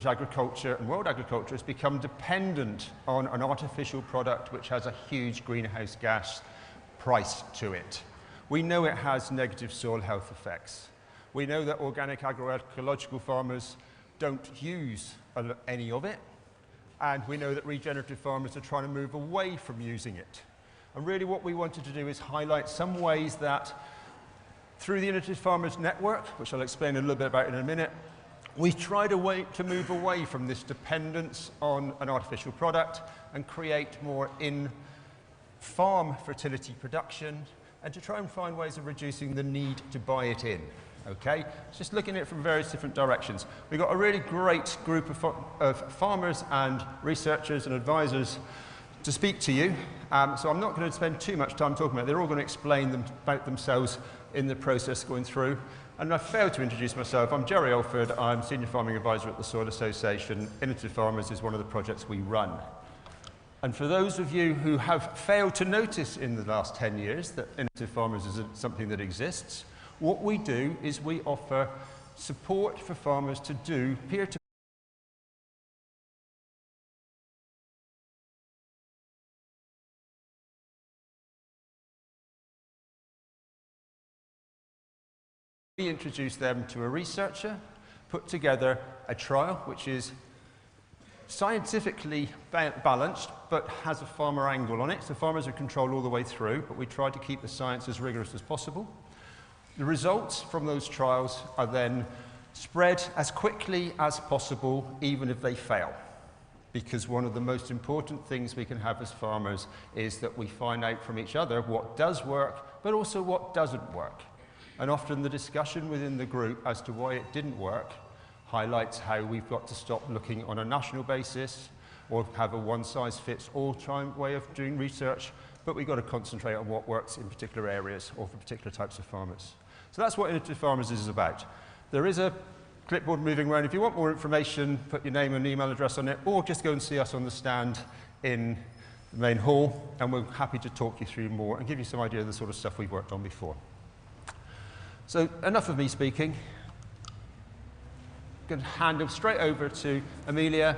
Agriculture and world agriculture has become dependent on an artificial product which has a huge greenhouse gas price to it. We know it has negative soil health effects. We know that organic agroecological farmers don't use any of it, and we know that regenerative farmers are trying to move away from using it. And really what we wanted to do is highlight some ways that through the Innovative Farmers Network, which I'll explain a little bit about in a minute, we tried to move away from this dependence on an artificial product and create more in-farm fertility production, and to try and find ways of reducing the need to buy it in. Okay? Just looking at it from various different directions. We've got a really great group of farmers and researchers and advisors to speak to you. So I'm not going to spend too much time talking about it. They're all going to explain about themselves in the process going through. And I failed to introduce myself. I'm Jerry Alford. I'm Senior Farming Advisor at the Soil Association. Innovative Farmers is one of the projects we run. And for those of you who have failed to notice in the last 10 years that innovative farmers is something that exists, what we do is we offer support for farmers to do peer-to-peer. We introduce them to a researcher, put together a trial which is scientifically balanced but has a farmer angle on it. So farmers are controlled all the way through, but we try to keep the science as rigorous as possible. The results from those trials are then spread as quickly as possible, even if they fail. Because one of the most important things we can have as farmers is that we find out from each other what does work, but also what doesn't work. And often the discussion within the group as to why it didn't work highlights how we've got to stop looking on a national basis or have a one-size-fits-all way of doing research, but we've got to concentrate on what works in particular areas or for particular types of farmers. So that's what Innovative Farmers is about. There is a clipboard moving around. If you want more information, put your name and email address on it, or just go and see us on the stand in the main hall, and we're happy to talk you through more and give you some idea of the sort of stuff we've worked on before. So enough of me speaking. I'm going to hand them straight over to Amelia.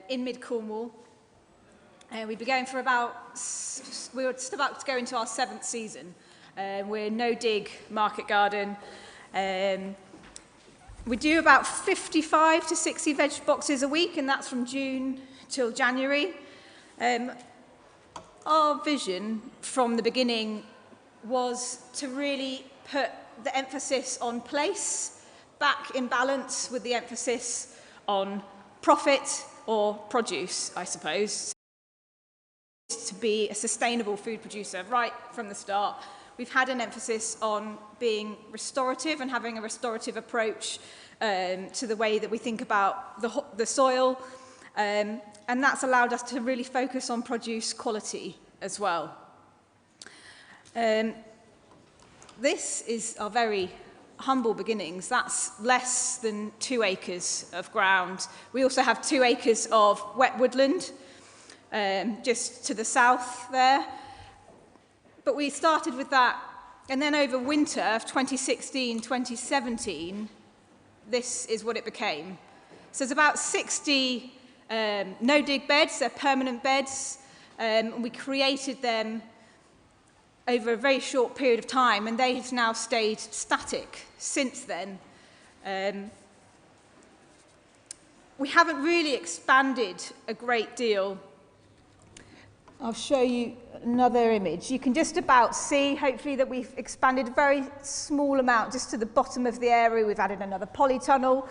In mid-Cornwall. We've been going for we were just about to go into our 7th season. We're no-dig market garden. We do about 55 to 60 veg boxes a week, and that's from June till January. Our vision from the beginning was to really put the emphasis on place back in balance with the emphasis on profit or produce, I suppose, to be a sustainable food producer right from the start. We've had an emphasis on being restorative and having a restorative approach to the way that we think about the soil, and that's allowed us to really focus on produce quality as well. This is our very humble beginnings. That's less than 2 acres of ground. We also have 2 acres of wet woodland just to the south there. But we started with that, and then over winter of 2016, 2017, this is what it became. So there's about 60 no-dig beds, they're permanent beds. We created them over a very short period of time, and they have now stayed static since then. We haven't really expanded a great deal. I'll show you another image. You can just about see, hopefully, that we've expanded a very small amount just to the bottom of the area. We've added another polytunnel.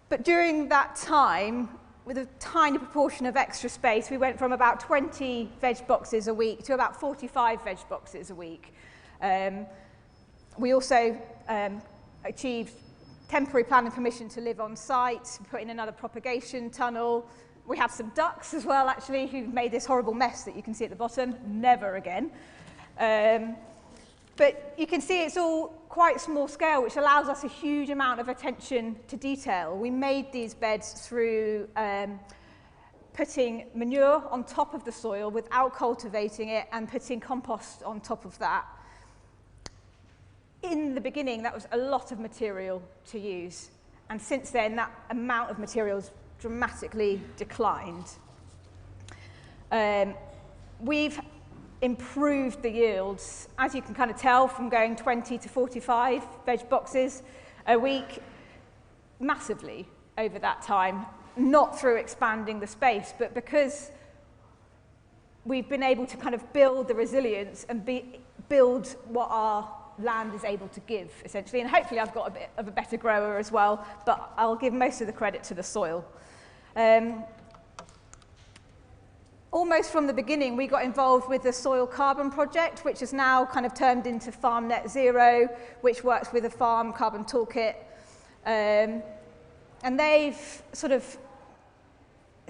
But during that time, with a tiny proportion of extra space, we went from about 20 veg boxes a week to about 45 veg boxes a week. We also achieved temporary planning permission to live on site, put in another propagation tunnel. We have some ducks as well, actually, who made this horrible mess that you can see at the bottom. Never again. But you can see it's all quite small scale, which allows us a huge amount of attention to detail. We made these beds through putting manure on top of the soil without cultivating it and putting compost on top of that. In the beginning, that was a lot of material to use. And since then, that amount of material has dramatically declined. We've improved the yields, as you can kind of tell, from going 20 to 45 veg boxes a week, massively over that time, not through expanding the space, but because we've been able to kind of build the resilience and build what our land is able to give, essentially. And hopefully I've got a bit of a better grower as well, but I'll give most of the credit to the soil. Almost from the beginning, we got involved with the Soil Carbon Project, which has now kind of turned into Farm Net Zero, which works with the Farm Carbon Toolkit. And they've sort of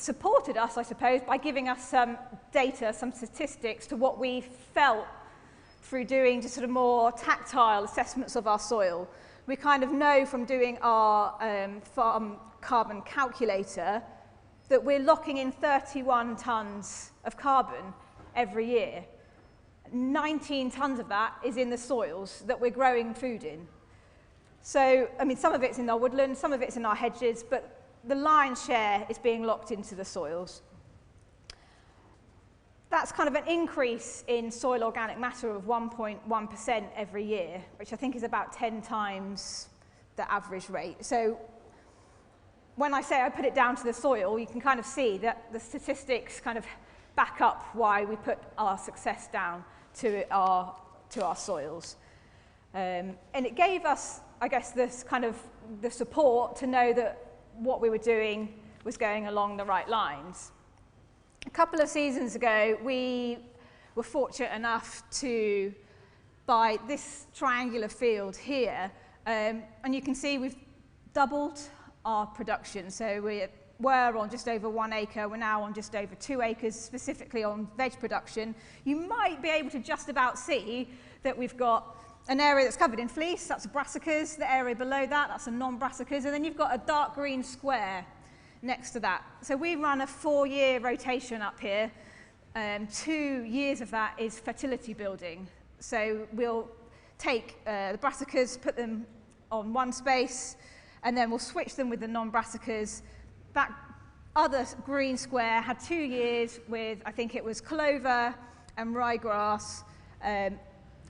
supported us, I suppose, by giving us some data, some statistics to what we felt through doing just sort of more tactile assessments of our soil. We kind of know from doing our farm carbon calculator that we're locking in 31 tonnes of carbon every year. 19 tonnes of that is in the soils that we're growing food in. So, I mean, some of it's in our woodland, some of it's in our hedges, but the lion's share is being locked into the soils. That's kind of an increase in soil organic matter of 1.1% every year, which I think is about 10 times the average rate. So when I say I put it down to the soil, you can kind of see that the statistics kind of back up why we put our success down to our soils. And it gave us, I guess, this kind of the support to know that what we were doing was going along the right lines. A couple of seasons ago, we were fortunate enough to buy this triangular field here, and you can see we've doubled our production. So we were on just over 1 acre, we're now on just over 2 acres, specifically on veg production. You might be able to just about see that we've got an area that's covered in fleece, that's brassicas. The area below that, that's a non-brassicas, and then you've got a dark green square next to that. So we run a 4-year rotation up here. 2 years of that is fertility building. So we'll take the brassicas, put them on one space, and then we'll switch them with the non-brassicas. That other green square had 2 years with, I think it was clover and ryegrass,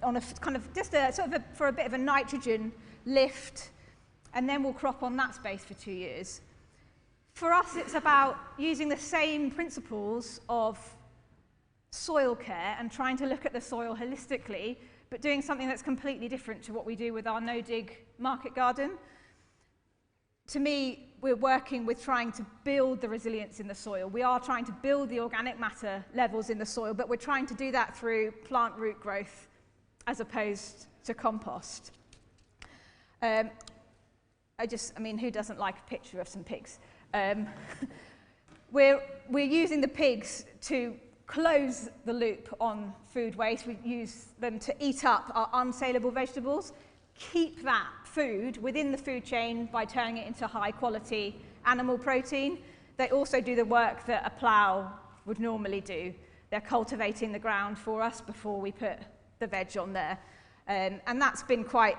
on a kind of just a sort of for a bit of a nitrogen lift, and then we'll crop on that space for 2 years. For us, it's about using the same principles of soil care and trying to look at the soil holistically, but doing something that's completely different to what we do with our no-dig market garden. To me, we're working with trying to build the resilience in the soil. We are trying to build the organic matter levels in the soil, but we're trying to do that through plant root growth as opposed to compost. I mean, who doesn't like a picture of some pigs? We're using the pigs to close the loop on food waste. We use them to eat up our unsaleable vegetables, keep that food within the food chain by turning it into high quality animal protein. They also do the work that a plough would normally do. They're cultivating the ground for us before we put the veg on there. And that's been quite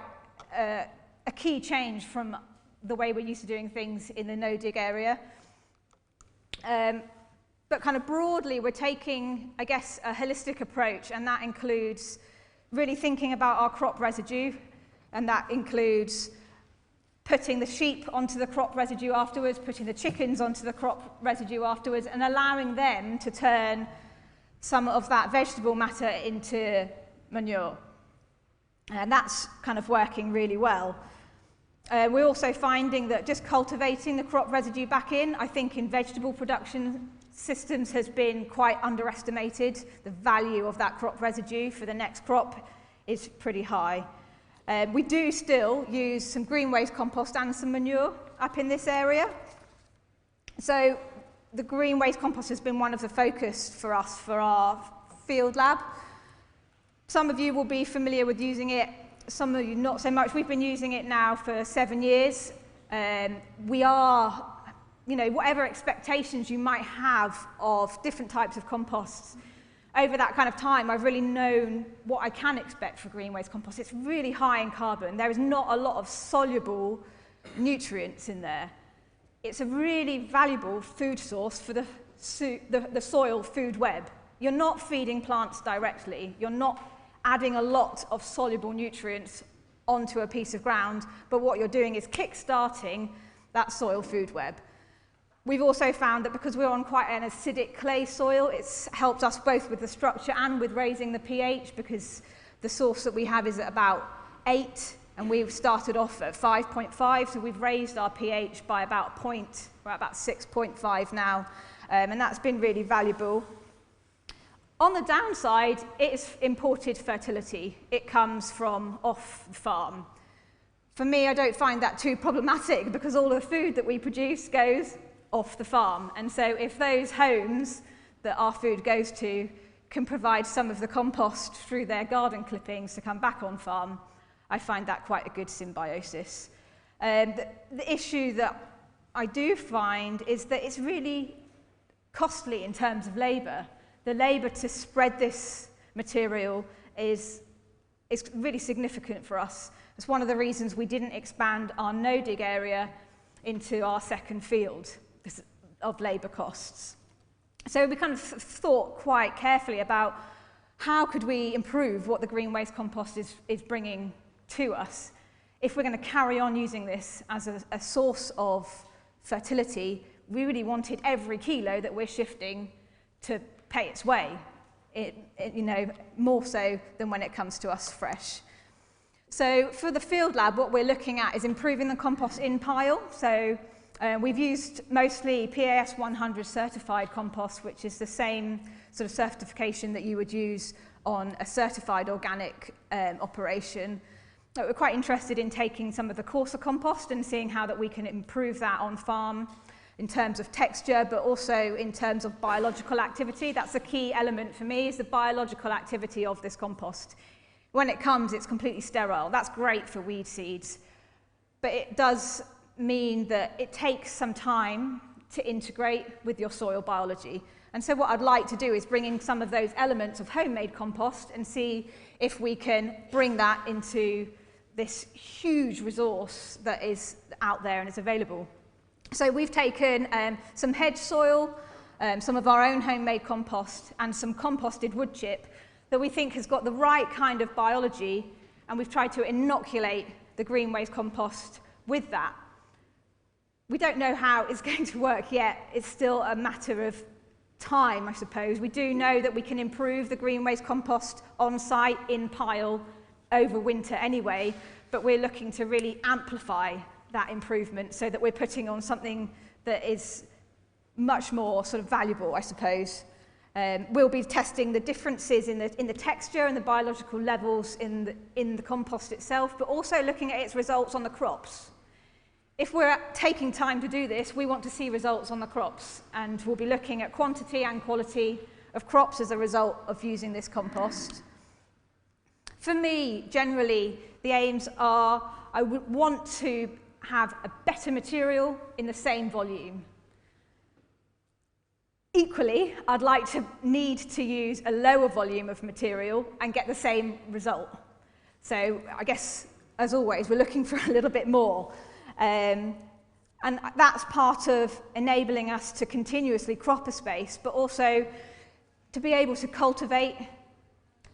a key change from the way we're used to doing things in the no-dig area. But kind of broadly, we're taking, I guess, a holistic approach, and that includes really thinking about our crop residue, and that includes putting the sheep onto the crop residue afterwards, putting the chickens onto the crop residue afterwards, and allowing them to turn some of that vegetable matter into manure. And that's kind of working really well. We're also finding that just cultivating the crop residue back in, I think in vegetable production systems has been quite underestimated. The value of that crop residue for the next crop is pretty high. We do still use some green waste compost and some manure up in this area. So the green waste compost has been one of the focus for us for our field lab. Some of you will be familiar with using it, some of you not so much. We've been using it now for 7 years. We are, whatever expectations you might have of different types of composts, over that kind of time, I've really known what I can expect for green waste compost. It's really high in carbon. There is not a lot of soluble nutrients in there. It's a really valuable food source for the soil food web. You're not feeding plants directly. You're not adding a lot of soluble nutrients onto a piece of ground, but what you're doing is kick-starting that soil food web. We've also found that because we're on quite an acidic clay soil, it's helped us both with the structure and with raising the pH, because the source that we have is at about 8, and we've started off at 5.5, so we've raised our pH by about a point. We're at about 6.5 now, and that's been really valuable. On the downside, it's imported fertility. It comes from off the farm. For me, I don't find that too problematic because all of the food that we produce goes off the farm. And so if those homes that our food goes to can provide some of the compost through their garden clippings to come back on farm, I find that quite a good symbiosis. The issue that I do find is that it's really costly in terms of labour. The labour to spread this material is really significant for us. It's one of the reasons we didn't expand our no-dig area into our second field because of labour costs. So we kind of thought quite carefully about how could we improve what the green waste compost is bringing to us. If we're going to carry on using this as a source of fertility, we really wanted every kilo that we're shifting to pay its way, you know, more so than when it comes to us fresh. So for the field lab, what we're looking at is improving the compost in pile. So we've used mostly PAS 100 certified compost, which is the same sort of certification that you would use on a certified organic operation. But we're quite interested in taking some of the coarser compost and seeing how that we can improve that on farm in terms of texture, but also in terms of biological activity. That's a key element for me, is the biological activity of this compost. When it comes, it's completely sterile. That's great for weed seeds, but it does mean that it takes some time to integrate with your soil biology. And so what I'd like to do is bring in some of those elements of homemade compost and see if we can bring that into this huge resource that is out there and is available. So we've taken some hedge soil, some of our own homemade compost, and some composted wood chip that we think has got the right kind of biology, and we've tried to inoculate the green waste compost with that. We don't know how it's going to work yet. It's still a matter of time, I suppose. We do know that we can improve the green waste compost on site, in pile, over winter anyway, but we're looking to really amplify that improvement so that we're putting on something that is much more sort of valuable, I suppose. We'll be testing the differences in the texture and the biological levels in the compost itself, but also looking at its results on the crops. If we're taking time to do this, we want to see results on the crops, and we'll be looking at quantity and quality of crops as a result of using this compost. For me, generally, the aims are I would want to have a better material in the same volume. Equally, I'd like to need to use a lower volume of material and get the same result. So I guess, as always, we're looking for a little bit more. And that's part of enabling us to continuously crop a space, but also to be able to cultivate,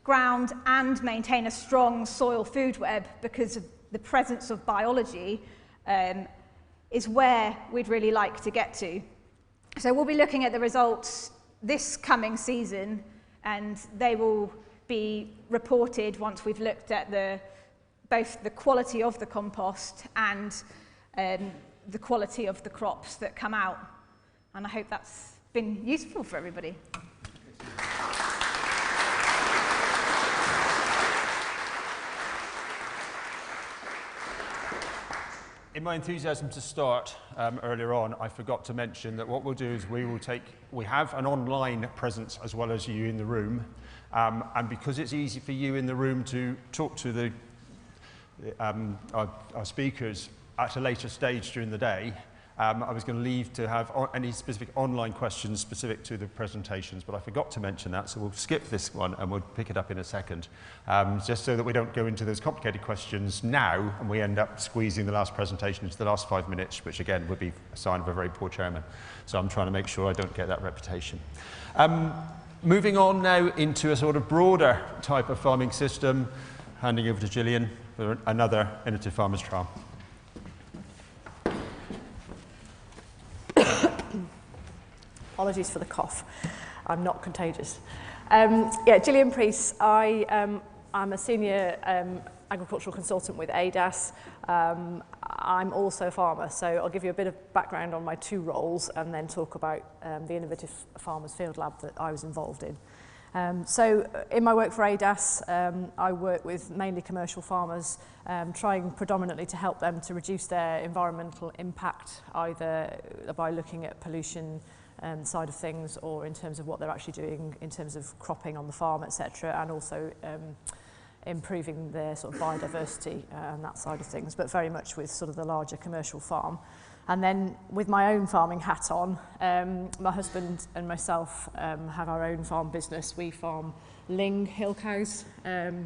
ground, and maintain a strong soil food web, because of the presence of biology is where we'd really like to get to. So we'll be looking at the results this coming season, and they will be reported once we've looked at both the quality of the compost and the quality of the crops that come out. And I hope that's been useful for everybody. In my enthusiasm to start earlier on, I forgot to mention that what we'll do is we have an online presence as well as you in the room, and because it's easy for you in the room to talk to our speakers at a later stage during the day, I was going to leave to have any specific online questions specific to the presentations, but I forgot to mention that, so we'll skip this one and we'll pick it up in a second, just so that we don't go into those complicated questions now and we end up squeezing the last presentation into the last 5 minutes, which again would be a sign of a very poor chairman. So I'm trying to make sure I don't get that reputation. Moving on now into a sort of broader type of farming system, handing over to Gillian for another innovative farmers trial. Apologies for the cough. I'm not contagious. Yeah, Gillian Preece. I'm a senior agricultural consultant with ADAS. I'm also a farmer, so I'll give you a bit of background on my two roles and then talk about the Innovative Farmers Field Lab that I was involved in. So in my work for ADAS, I work with mainly commercial farmers, trying predominantly to help them to reduce their environmental impact, either by looking at pollution side of things or in terms of what they're actually doing in terms of cropping on the farm, etc., and also improving their sort of biodiversity and that side of things, but very much with sort of the larger commercial farm. And then with my own farming hat on, my husband and myself have our own farm business. We farm Ling hill cows. So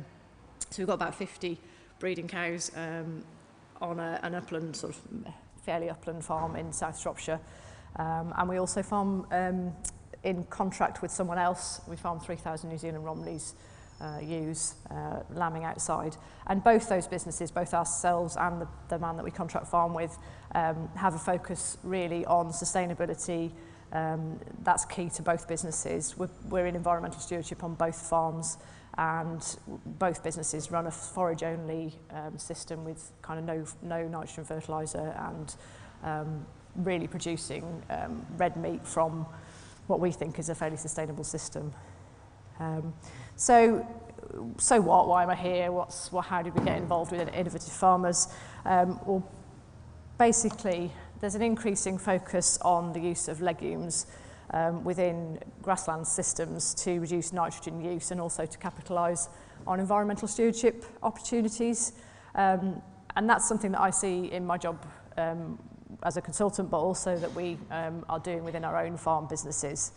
we've got about 50 breeding cows on an upland, sort of fairly upland farm in South Shropshire. And we also farm in contract with someone else. We farm 3,000 New Zealand Romneys ewes, lambing outside. And both those businesses, both ourselves and the man that we contract farm with, have a focus really on sustainability. That's key to both businesses. We're in environmental stewardship on both farms, and both businesses run a forage-only system with kind of no nitrogen fertiliser and really producing red meat from what we think is a fairly sustainable system. So what? Why am I here? How did we get involved with innovative farmers? Well, basically, there's an increasing focus on the use of legumes within grassland systems to reduce nitrogen use and also to capitalise on environmental stewardship opportunities. And that's something that I see in my job as a consultant, but also that we are doing within our own farm businesses.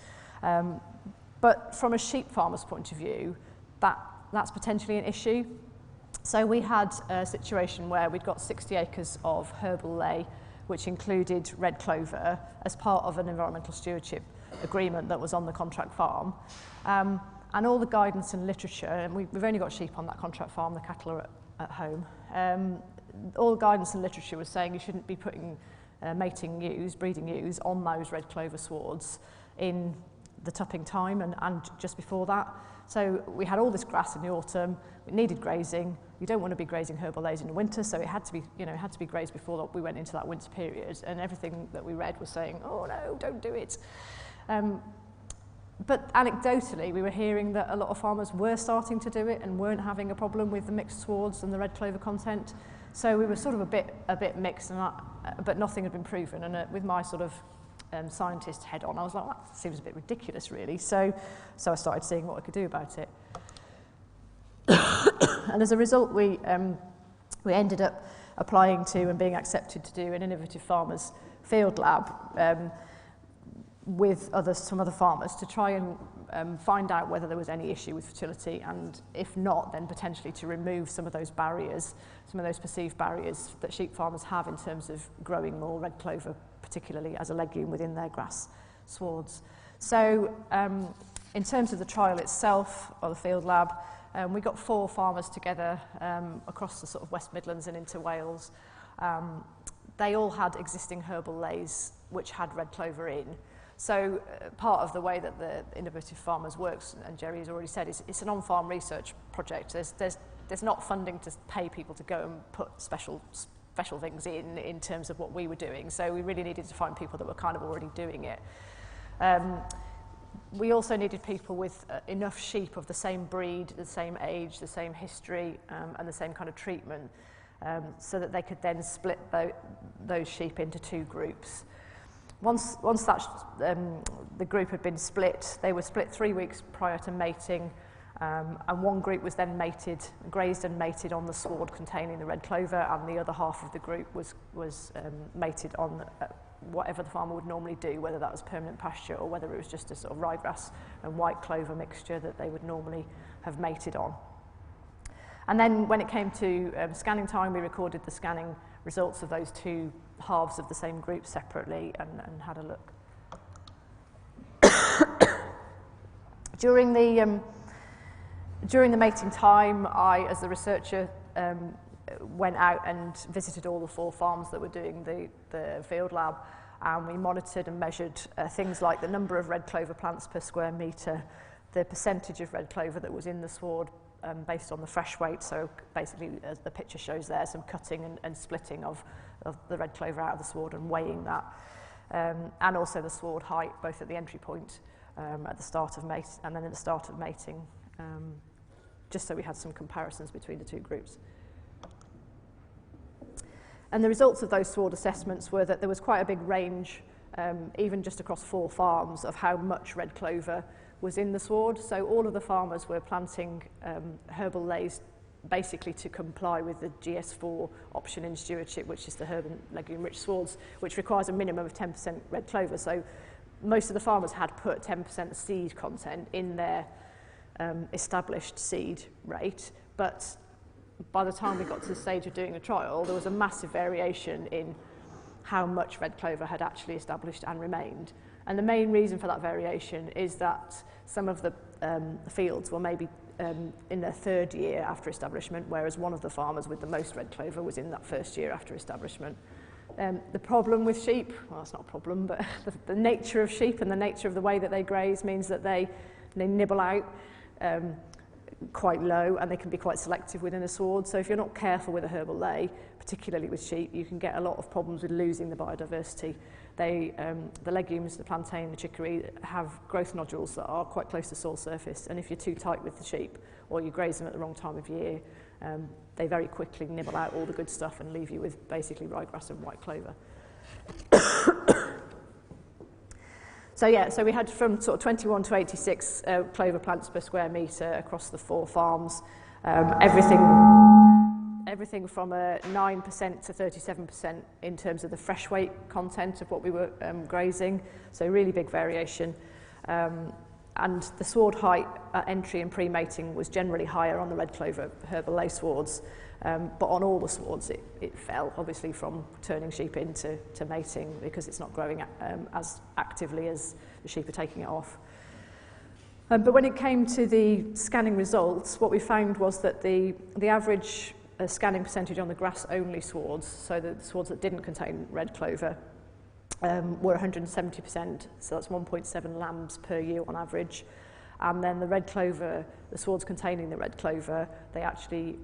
But from a sheep farmer's point of view, that's potentially an issue. So we had a situation where we'd got 60 acres of herbal ley, which included red clover as part of an environmental stewardship agreement that was on the contract farm. And all the guidance and literature, and we've only got sheep on that contract farm, the cattle are at home. All the guidance and literature was saying you shouldn't be putting mating ewes, breeding ewes, on those red clover swards in the tupping time and just before that. So we had all this grass in the autumn, it needed grazing. You don't want to be grazing herbal leys in the winter, so it had to be grazed before we went into that winter period, and everything that we read was saying, oh no, don't do it. But anecdotally, we were hearing that a lot of farmers were starting to do it and weren't having a problem with the mixed swards and the red clover content. So we were sort of a bit mixed, but nothing had been proven. And with my sort of scientist head on, I was like, that seems a bit ridiculous, really. So I started seeing what I could do about it. And as a result, we ended up applying to and being accepted to do an innovative farmers field lab with some other farmers to try and find out whether there was any issue with fertility, and if not, then potentially to remove some of those barriers, some of those perceived barriers that sheep farmers have in terms of growing more red clover, particularly as a legume within their grass swards. So in terms of the trial itself, or the field lab, we got 4 farmers together across the sort of West Midlands and into Wales. They all had existing herbal leys which had red clover in. So part of the way that the Innovative Farmers works, and Jerry has already said, is it's an on-farm research project. There's not funding to pay people to go and put special things in terms of what we were doing. So we really needed to find people that were kind of already doing it. We also needed people with enough sheep of the same breed, the same age, the same history, and the same kind of treatment, so that they could then split those sheep into 2 groups. Once that the group had been split, they were split 3 weeks prior to mating, and one group was then grazed and mated on the sward containing the red clover, and the other half of the group was mated on whatever the farmer would normally do, whether that was permanent pasture or whether it was just a sort of ryegrass and white clover mixture that they would normally have mated on. And then when it came to scanning time, we recorded the scanning results of those 2 halves of the same group separately and had a look. During the mating time, I, as the researcher, went out and visited all the 4 farms that were doing the field lab, and we monitored and measured things like the number of red clover plants per square metre, the percentage of red clover that was in the sward based on the fresh weight. So basically, as the picture shows there, some cutting and splitting of the red clover out of the sward and weighing that, and also the sward height, both at the entry point at the start of mating, and then at the start of mating, just so we had some comparisons between the two groups. And the results of those sward assessments were that there was quite a big range, even just across 4 farms, of how much red clover was in the sward. So all of the farmers were planting herbal leys basically to comply with the GS4 option in stewardship, which is the herb and legume-rich swards, which requires a minimum of 10% red clover. So most of the farmers had put 10% seed content in their established seed rate, but by the time we got to the stage of doing a trial, there was a massive variation in how much red clover had actually established and remained. And the main reason for that variation is that some of the fields were maybe in their 3rd year after establishment, whereas one of the farmers with the most red clover was in that 1st year after establishment. The problem with sheep, well, it's not a problem, but the nature of sheep and the nature of the way that they graze means that they nibble out quite low, and they can be quite selective within a sward. So if you're not careful with a herbal ley, particularly with sheep, you can get a lot of problems with losing the biodiversity. The legumes, the plantain, the chicory, have growth nodules that are quite close to soil surface, and if you're too tight with the sheep, or you graze them at the wrong time of year, they very quickly nibble out all the good stuff and leave you with basically ryegrass and white clover. So we had from sort of 21 to 86 clover plants per square metre across the 4 farms. Everything from 9% to 37% in terms of the fresh weight content of what we were grazing. So really big variation. And the sward height at entry and pre-mating was generally higher on the red clover herbal ley swards. But on all the swards, it fell, obviously, from turning sheep into mating, because it's not growing as actively as the sheep are taking it off. But when it came to the scanning results, what we found was that the average scanning percentage on the grass-only swards, so the swards that didn't contain red clover, were 170%, so that's 1.7 lambs per year on average. And then the red clover, the swards containing the red clover, they actually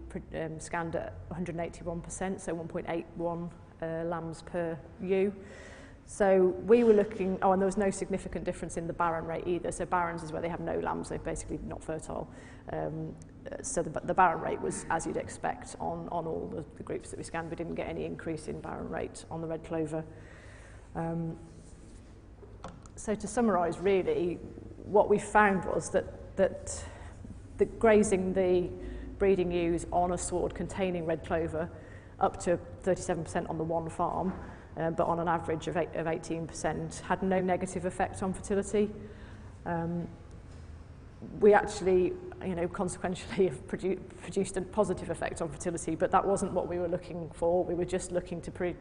scanned at 181%, so 1.81 lambs per ewe. So we were looking, and there was no significant difference in the barren rate either. So barrens is where they have no lambs, they're basically not fertile. So the barren rate was as you'd expect on all the groups that we scanned. We didn't get any increase in barren rate on the red clover. So to summarise, really, what we found was that grazing the breeding ewes on a sward containing red clover, up to 37% on the one farm, but on an average of 18%, had no negative effect on fertility. We actually, consequentially have produced a positive effect on fertility, but that wasn't what we were looking for. We were just looking to prove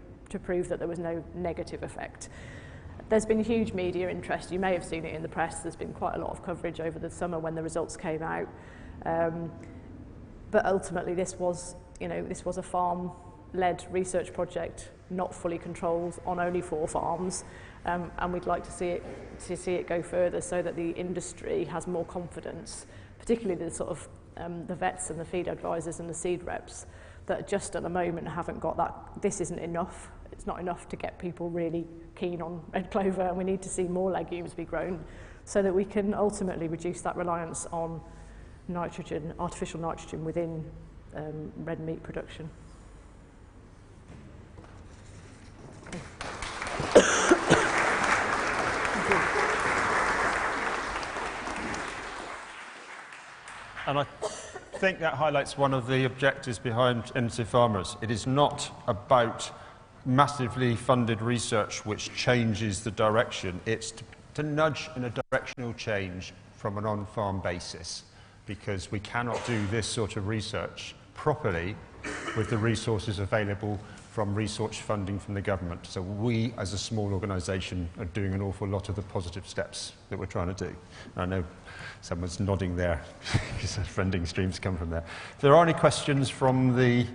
that there was no negative effect. There's been huge media interest. You may have seen it in the press. There's been quite a lot of coverage over the summer when the results came out. But ultimately, this was a farm-led research project, not fully controlled, on only 4 farms, and we'd like to see it go further so that the industry has more confidence, particularly the sort of the vets and the feed advisors and the seed reps that just at the moment haven't got that. This isn't enough. It's not enough to get people really keen on red clover, and we need to see more legumes be grown so that we can ultimately reduce that reliance on nitrogen, artificial nitrogen within red meat production. And I think that highlights one of the objectives behind Innovative Farmers. It is not about massively funded research which changes the direction. It's to nudge in a directional change from an on-farm basis, because we cannot do this sort of research properly with the resources available from research funding from the government. So we, as a small organisation, are doing an awful lot of the positive steps that we're trying to do. I know someone's nodding there because the funding streams come from there. If there are any questions from the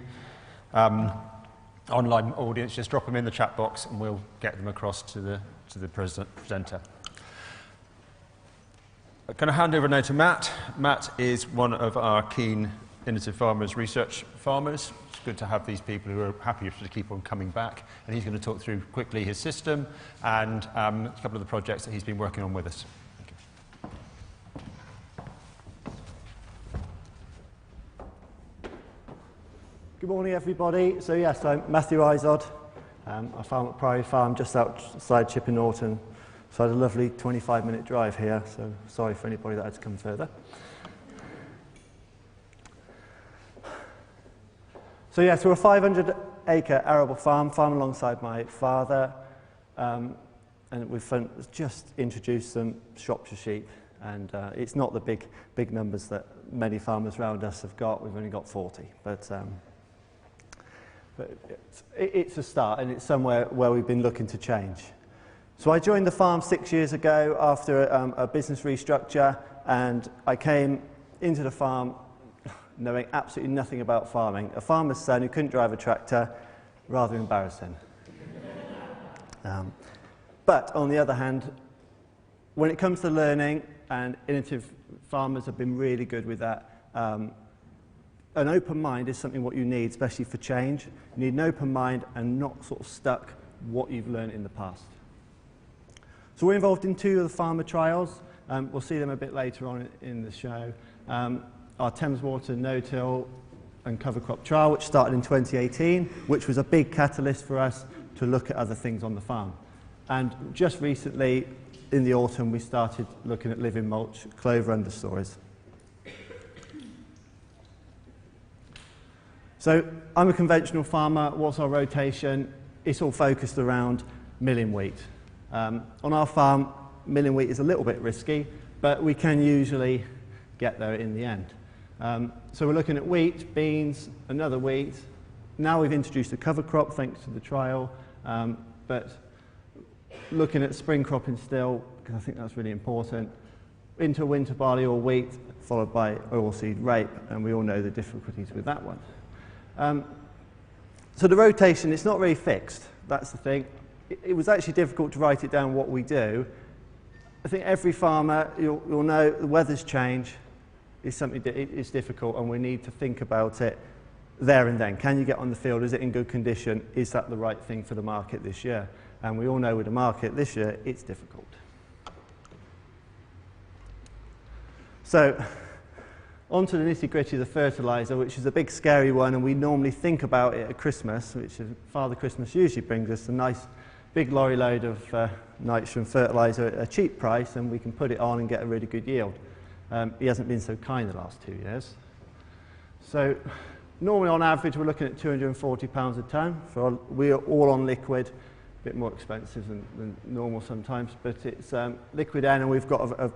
online audience, just drop them in the chat box and we'll get them across to the presenter. I'm going to hand over now to Matt. Matt is one of our keen Innovative Farmers research farmers. It's good to have these people who are happy to keep on coming back, and he's going to talk through quickly his system and a couple of the projects that he's been working on with us. Thank you. Good morning, everybody. So yes, I'm Matthew Izod. I farm at Priory Farm just outside Chipping Norton. So I had a lovely 25-minute drive here, so sorry for anybody that had to come further. So yes, we're a 500-acre arable farm alongside my father, and we've just introduced some Shropshire sheep, and it's not the big numbers that many farmers around us have got. We've only got 40, but it's a start, and it's somewhere where we've been looking to change. So I joined the farm 6 years ago after a business restructure, and I came into the farm knowing absolutely nothing about farming. A farmer's son who couldn't drive a tractor, rather embarrassing. But on the other hand, when it comes to learning, and innovative farmers have been really good with that, an open mind is something what you need, especially for change. You need an open mind and not sort of stuck what you've learned in the past. So we're involved in 2 of the farmer trials. We'll see them a bit later on in the show. Our Thames Water no-till and cover crop trial, which started in 2018, which was a big catalyst for us to look at other things on the farm. And just recently, in the autumn, we started looking at living mulch, clover understories. So I'm a conventional farmer. What's our rotation? It's all focused around milling wheat. On our farm, milling wheat is a little bit risky, but we can usually get there in the end. So we're looking at wheat, beans, another wheat. Now we've introduced a cover crop thanks to the trial, but looking at spring cropping still, because I think that's really important. Into winter barley or wheat, followed by oilseed rape, and we all know the difficulties with that one. So the rotation, it's not really fixed, that's the thing. It was actually difficult to write it down what we do. I think every farmer, you'll know the weather's change is something that is difficult, and we need to think about it there and then. Can you get on the field? Is it in good condition? Is that the right thing for the market this year? And we all know with the market this year, it's difficult. So, on to the nitty-gritty of the fertiliser, which is a big scary one, and we normally think about it at Christmas, which is Father Christmas usually brings us a nice big lorry load of nitrogen fertiliser at a cheap price, and we can put it on and get a really good yield. He hasn't been so kind the last 2 years. So normally on average we're looking at £240 a tonne. We're all on liquid, a bit more expensive than normal sometimes, but it's liquid N, and we've got a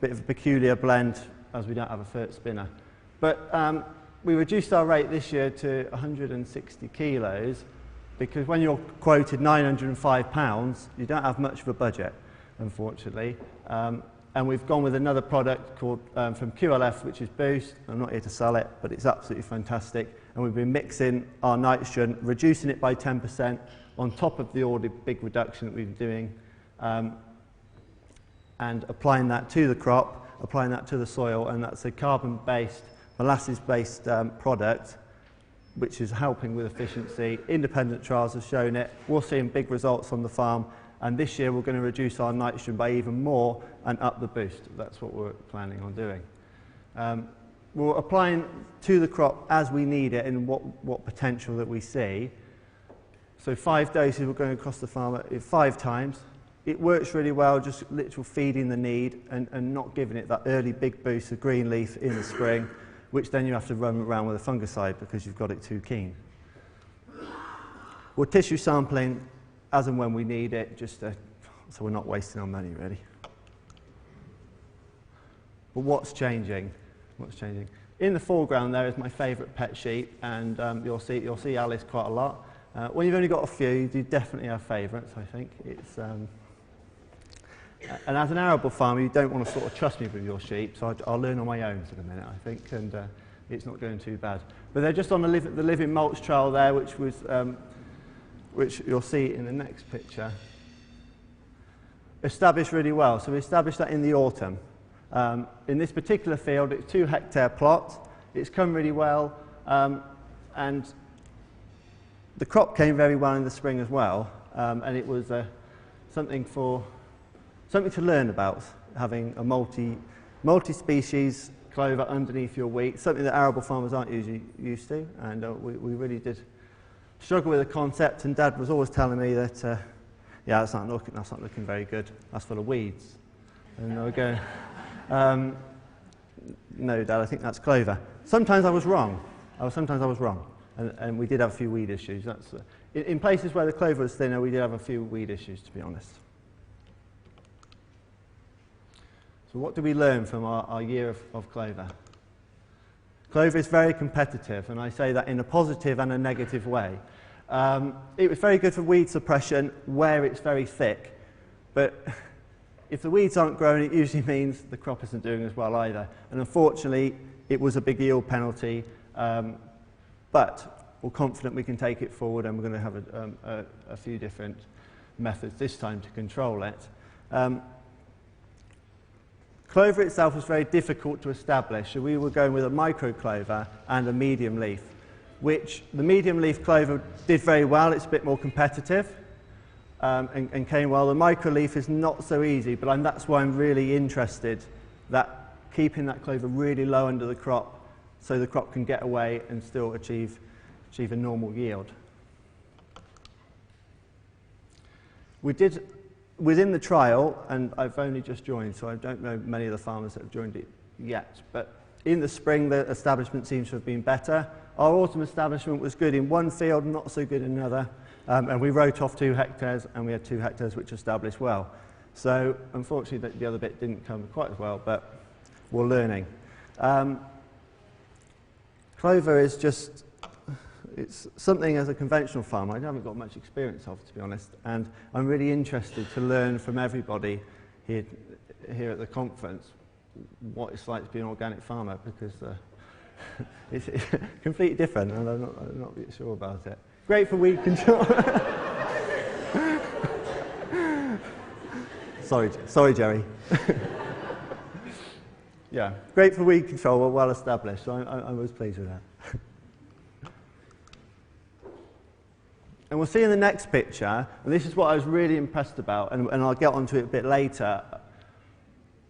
bit of a peculiar blend as we don't have a fert spinner. But we reduced our rate this year to 160 kilos, because when you're quoted £905, you don't have much of a budget, unfortunately. And we've gone with another product called from QLF, which is Boost. I'm not here to sell it, but it's absolutely fantastic. And we've been mixing our nitrogen, reducing it by 10% on top of the already big reduction that we've been doing, and applying that to the crop, applying that to the soil, and that's a carbon-based, molasses-based product, which is helping with efficiency. Independent trials have shown it. We're seeing big results on the farm, and this year we're going to reduce our nitrogen by even more and up the boost. That's what we're planning on doing. We're applying to the crop as we need it and what potential that we see. So 5 doses we're going across the farm 5 times. It works really well, just literal feeding the need and not giving it that early big boost of green leaf in the spring, which then you have to run around with a fungicide because you've got it too keen. We're tissue sampling as and when we need it, just so we're not wasting our money, really. But what's changing? What's changing? In the foreground there is my favourite pet sheep, and you'll see Alice quite a lot. When you've only got a few, you do definitely have favourites, I think. It's, and as an arable farmer, you don't want to sort of trust me with your sheep, so I'll learn on my own for the minute, I think, and it's not going too bad. But they're just on the living mulch trial there, which you'll see in the next picture, established really well. So we established that in the autumn. In this particular field, it's 2 hectare plot. It's come really well, and the crop came very well in the spring as well, and it was something to learn about, having a multi-species clover underneath your wheat, something that arable farmers aren't usually used to, and we really did struggle with the concept, and Dad was always telling me that, yeah, that's not looking very good, that's full of weeds. And I would go, no, Dad, I think that's clover. Sometimes I was wrong, and we did have a few weed issues. In places where the clover was thinner, we did have a few weed issues, to be honest. So what do we learn from our year of clover? Clover is very competitive, and I say that in a positive and a negative way. It was very good for weed suppression where it's very thick, but if the weeds aren't growing, it usually means the crop isn't doing as well either. And unfortunately, it was a big yield penalty, but we're confident we can take it forward, and we're going to have a few different methods this time to control it. Clover itself was very difficult to establish, so we were going with a micro clover and a medium leaf, which the medium leaf clover did very well. It's a bit more competitive and came well. The micro leaf is not so easy, but that's why I'm really interested that keeping that clover really low under the crop so the crop can get away and still achieve a normal yield. We did, within the trial, and I've only just joined, so I don't know many of the farmers that have joined it yet, but in the spring the establishment seems to have been better. Our autumn establishment was good in one field, not so good in another, and we wrote off 2 hectares, and we had 2 hectares which established well. So unfortunately the other bit didn't come quite as well, but we're learning. Clover is just, it's something as a conventional farmer I haven't got much experience of, to be honest, and I'm really interested to learn from everybody here at the conference what it's like to be an organic farmer, because it's completely different, and I'm not really sure about it. Great for weed control. Sorry, Jerry. Yeah, great for weed control, but well established, so I was pleased with that. And we'll see in the next picture, and this is what I was really impressed about, and I'll get onto it a bit later.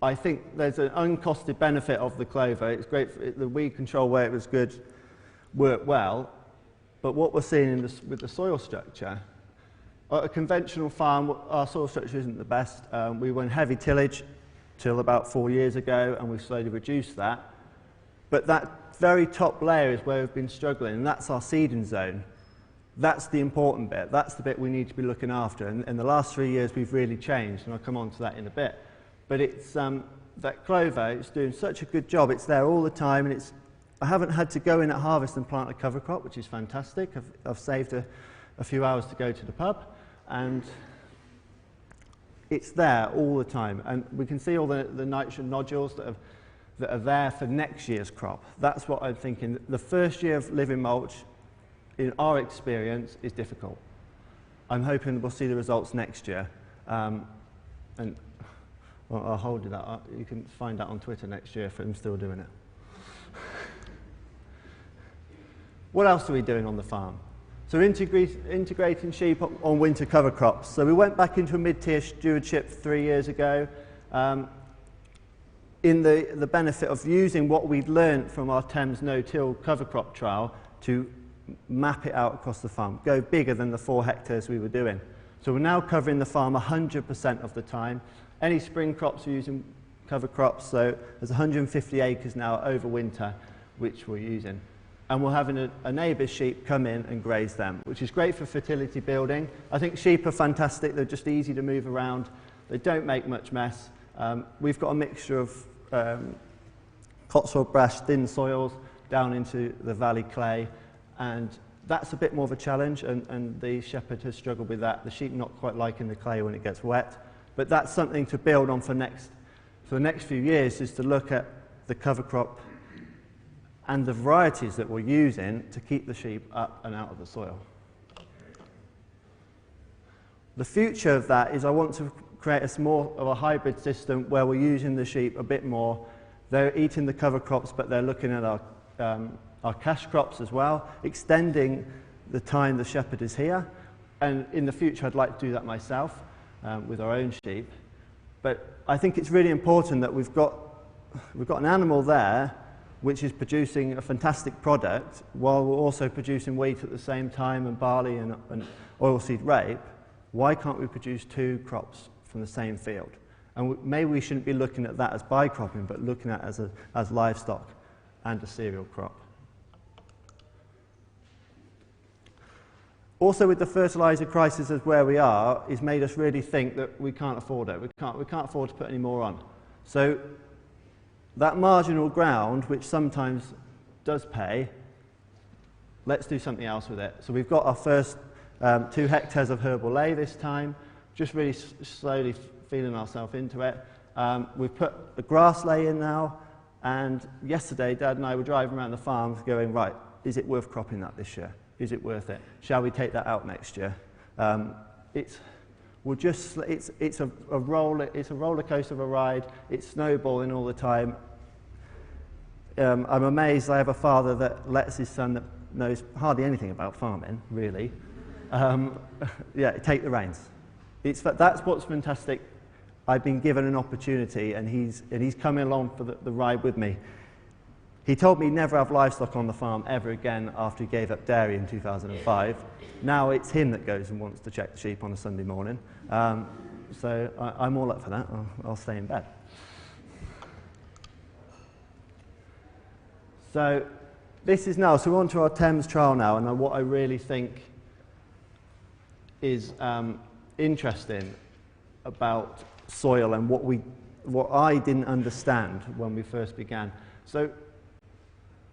I think there's an uncosted benefit of the clover. It's great for the weed control where it was good, worked well, but what we're seeing with the soil structure, at a conventional farm, our soil structure isn't the best. We were in heavy tillage till about 4 years ago, and we've slowly reduced that. But that very top layer is where we've been struggling, and that's our seeding zone. That's the important bit. That's the bit we need to be looking after. And in the last 3 years, we've really changed, and I'll come on to that in a bit. But it's that clover, it's doing such a good job. It's there all the time, and I haven't had to go in at harvest and plant a cover crop, which is fantastic. I've saved a few hours to go to the pub, and it's there all the time. And we can see all the nitrogen nodules that are there for next year's crop. That's what I'm thinking. The first year of living mulch, in our experience, is difficult. I'm hoping we'll see the results next year. And I'll hold you that. You can find out on Twitter next year if I'm still doing it. What else are we doing on the farm? So integrating sheep on winter cover crops. So we went back into a mid-tier stewardship 3 years ago. In the benefit of using what we'd learned from our Thames no-till cover crop trial to map it out across the farm, go bigger than the 4 hectares we were doing. So we're now covering the farm 100% of the time. Any spring crops we're using cover crops, so there's 150 acres now over winter which we're using. And we're having a neighbour's sheep come in and graze them, which is great for fertility building. I think sheep are fantastic. They're just easy to move around. They don't make much mess. We've got a mixture of Cotswold brash, thin soils down into the valley clay, and that's a bit more of a challenge, and the shepherd has struggled with that. The sheep not quite liking the clay when it gets wet, but that's something to build on for the next few years, is to look at the cover crop and the varieties that we're using to keep the sheep up and out of the soil. The future of that is I want to create more of a hybrid system where we're using the sheep a bit more. They're eating the cover crops, but they're looking at our cash crops as well, extending the time the shepherd is here. And in the future, I'd like to do that myself with our own sheep. But I think it's really important that we've got an animal there which is producing a fantastic product while we're also producing wheat at the same time and barley and oilseed rape. Why can't we produce 2 crops from the same field? And maybe we shouldn't be looking at that as bycropping, but looking at it as livestock and a cereal crop. Also, with the fertiliser crisis as where we are, it's made us really think that we can't afford it. We can't afford to put any more on. So that marginal ground, which sometimes does pay, let's do something else with it. So we've got our first 2 hectares of herbal ley this time, just really slowly feeling ourselves into it. We've put a grass ley in now, and yesterday Dad and I were driving around the farm going, right, is it worth cropping that this year? Is it worth it? Shall we take that out next year? It's a roller coaster of a ride. It's snowballing all the time. I'm amazed I have a father that lets his son that knows hardly anything about farming, really, take the reins. That's what's fantastic. I've been given an opportunity, and he's coming along for the ride with me. He told me never have livestock on the farm ever again after he gave up dairy in 2005. Now it's him that goes and wants to check the sheep on a Sunday morning. So I'm all up for that. I'll stay in bed. So so we're on to our Thames trial now, and what I really think is interesting about soil and what I didn't understand when we first began. So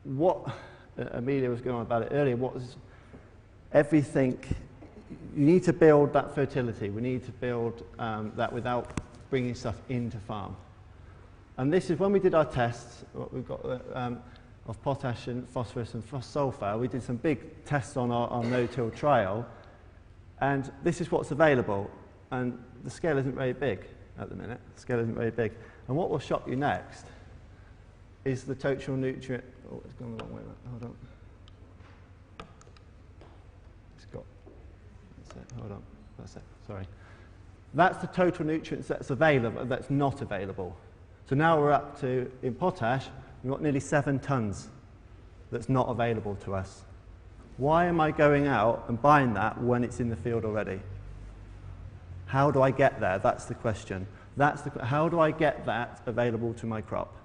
what Amelia was going on about it earlier, what was everything, you need to build that fertility. We need to build that without bringing stuff into farm. And this is when we did our tests, what we've got of potash and phosphorus and sulfur. We did some big tests on our no-till trial, and this is what's available. And the scale isn't very big at the minute. The scale isn't very big. And what will shock you next is the total nutrient. Oh, it's gone the wrong way. Hold on. That's it. Hold on. That's it. Sorry. That's the total nutrients that's available, that's not available. So now we're up to, in potash, we've got nearly 7 tons that's not available to us. Why am I going out and buying that when it's in the field already? How do I get there? That's the question. How do I get that available to my crop?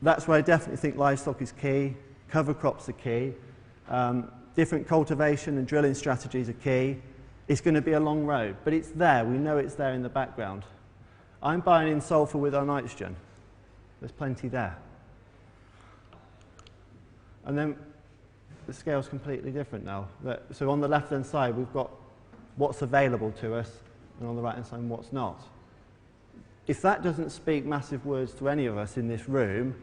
That's where I definitely think livestock is key. Cover crops are key. Different cultivation and drilling strategies are key. It's going to be a long road, but it's there. We know it's there in the background. I'm buying in sulfur with our nitrogen. There's plenty there. And then the scale's completely different now. So on the left-hand side, we've got what's available to us, and on the right-hand side, what's not. If that doesn't speak massive words to any of us in this room,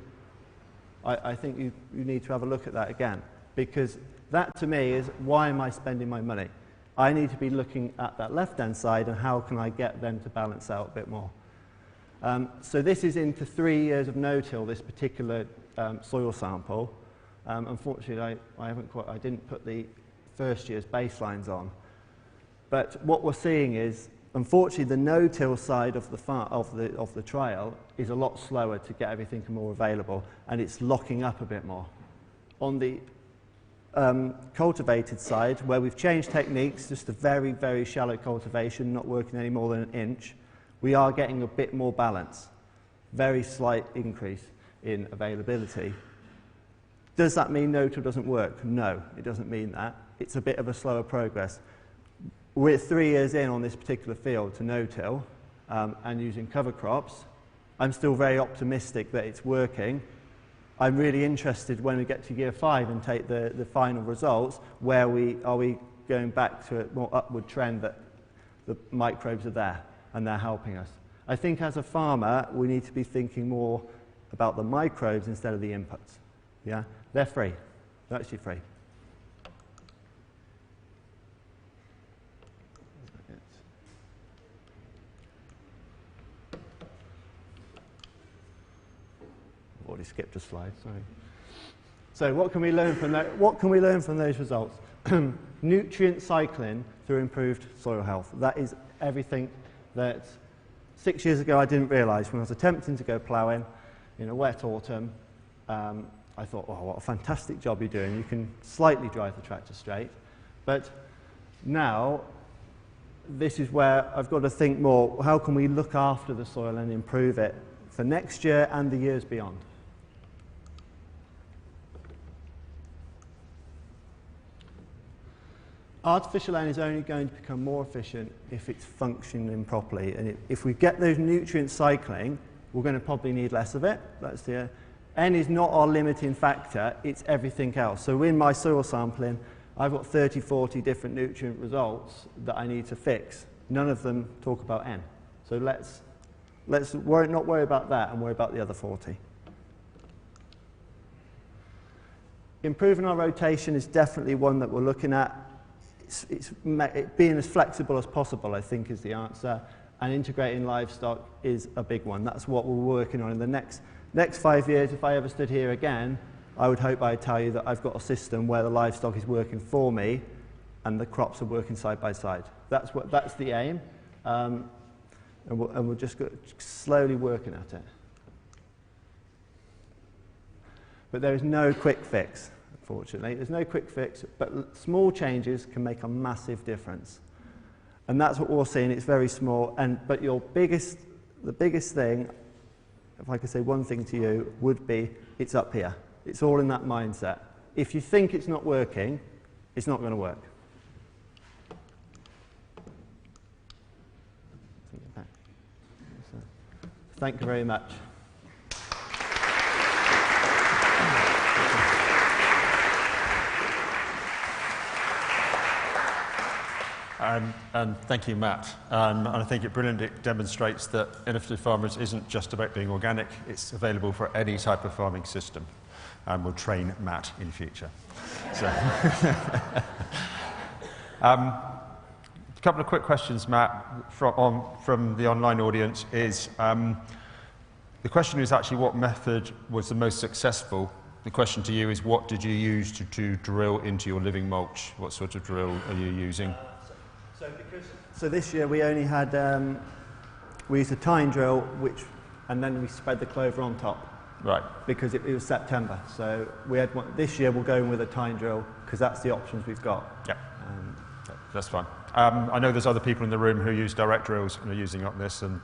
I think you need to have a look at that again, because that to me is, why am I spending my money? I need to be looking at that left-hand side and how can I get them to balance out a bit more. So this is into 3 years of no-till, this particular soil sample. Unfortunately, I didn't put the first year's baselines on. But what we're seeing is, unfortunately, the no-till side of the trial is a lot slower to get everything more available, and it's locking up a bit more. On the cultivated side, where we've changed techniques, just a very, very shallow cultivation, not working any more than an inch, we are getting a bit more balance. Very slight increase in availability. Does that mean no-till doesn't work? No, it doesn't mean that. It's a bit of a slower progress. We're 3 years in on this particular field to no-till and using cover crops. I'm still very optimistic that it's working. I'm really interested when we get to year 5 and take the final results, are we going back to a more upward trend that the microbes are there and they're helping us. I think as a farmer, we need to be thinking more about the microbes instead of the inputs. Yeah? They're free. They're actually free. I've already skipped a slide, sorry. So what can we learn from that? What can we learn from those results? Nutrient cycling through improved soil health. That is everything that 6 years ago I didn't realise. When I was attempting to go ploughing in a wet autumn, I thought, oh, what a fantastic job you're doing. You can slightly drive the tractor straight. But now, this is where I've got to think more, how can we look after the soil and improve it for next year and the years beyond? Artificial land is only going to become more efficient if it's functioning properly. And if we get those nutrient cycling, we're going to probably need less of it. That's the N is not our limiting factor, it's everything else. So in my soil sampling, I've got 30, 40 different nutrient results that I need to fix. None of them talk about N. So let's not worry about that and worry about the other 40. Improving our rotation is definitely one that we're looking at. It's being as flexible as possible, I think, is the answer. And integrating livestock is a big one. That's what we're working on in the next 5 years. If I ever stood here again, I would hope I'd tell you that I've got a system where the livestock is working for me and the crops are working side by side. That's the aim, and we're just slowly working at it. But there is no quick fix, unfortunately. There's no quick fix, but small changes can make a massive difference. And that's what we're seeing. It's very small, but the biggest thing, if I could say one thing to you, would be it's up here. It's all in that mindset. If you think it's not working, it's not going to work. Thank you very much. And thank you, Matt. And I think it brilliantly demonstrates that innovative farmers isn't just about being organic, it's available for any type of farming system. And we'll train Matt in future. So, a couple of quick questions, Matt, from the online audience is, the question is actually what method was the most successful. The question to you is, what did you use to drill into your living mulch? What sort of drill are you using? So this year we only had, we used a tine drill, and then we spread the clover on top. Right. Because it was September. So we had one, this year we're going with a tine drill because that's the options we've got. Yeah, that's fine. I know there's other people in the room who use direct drills and are using up this, and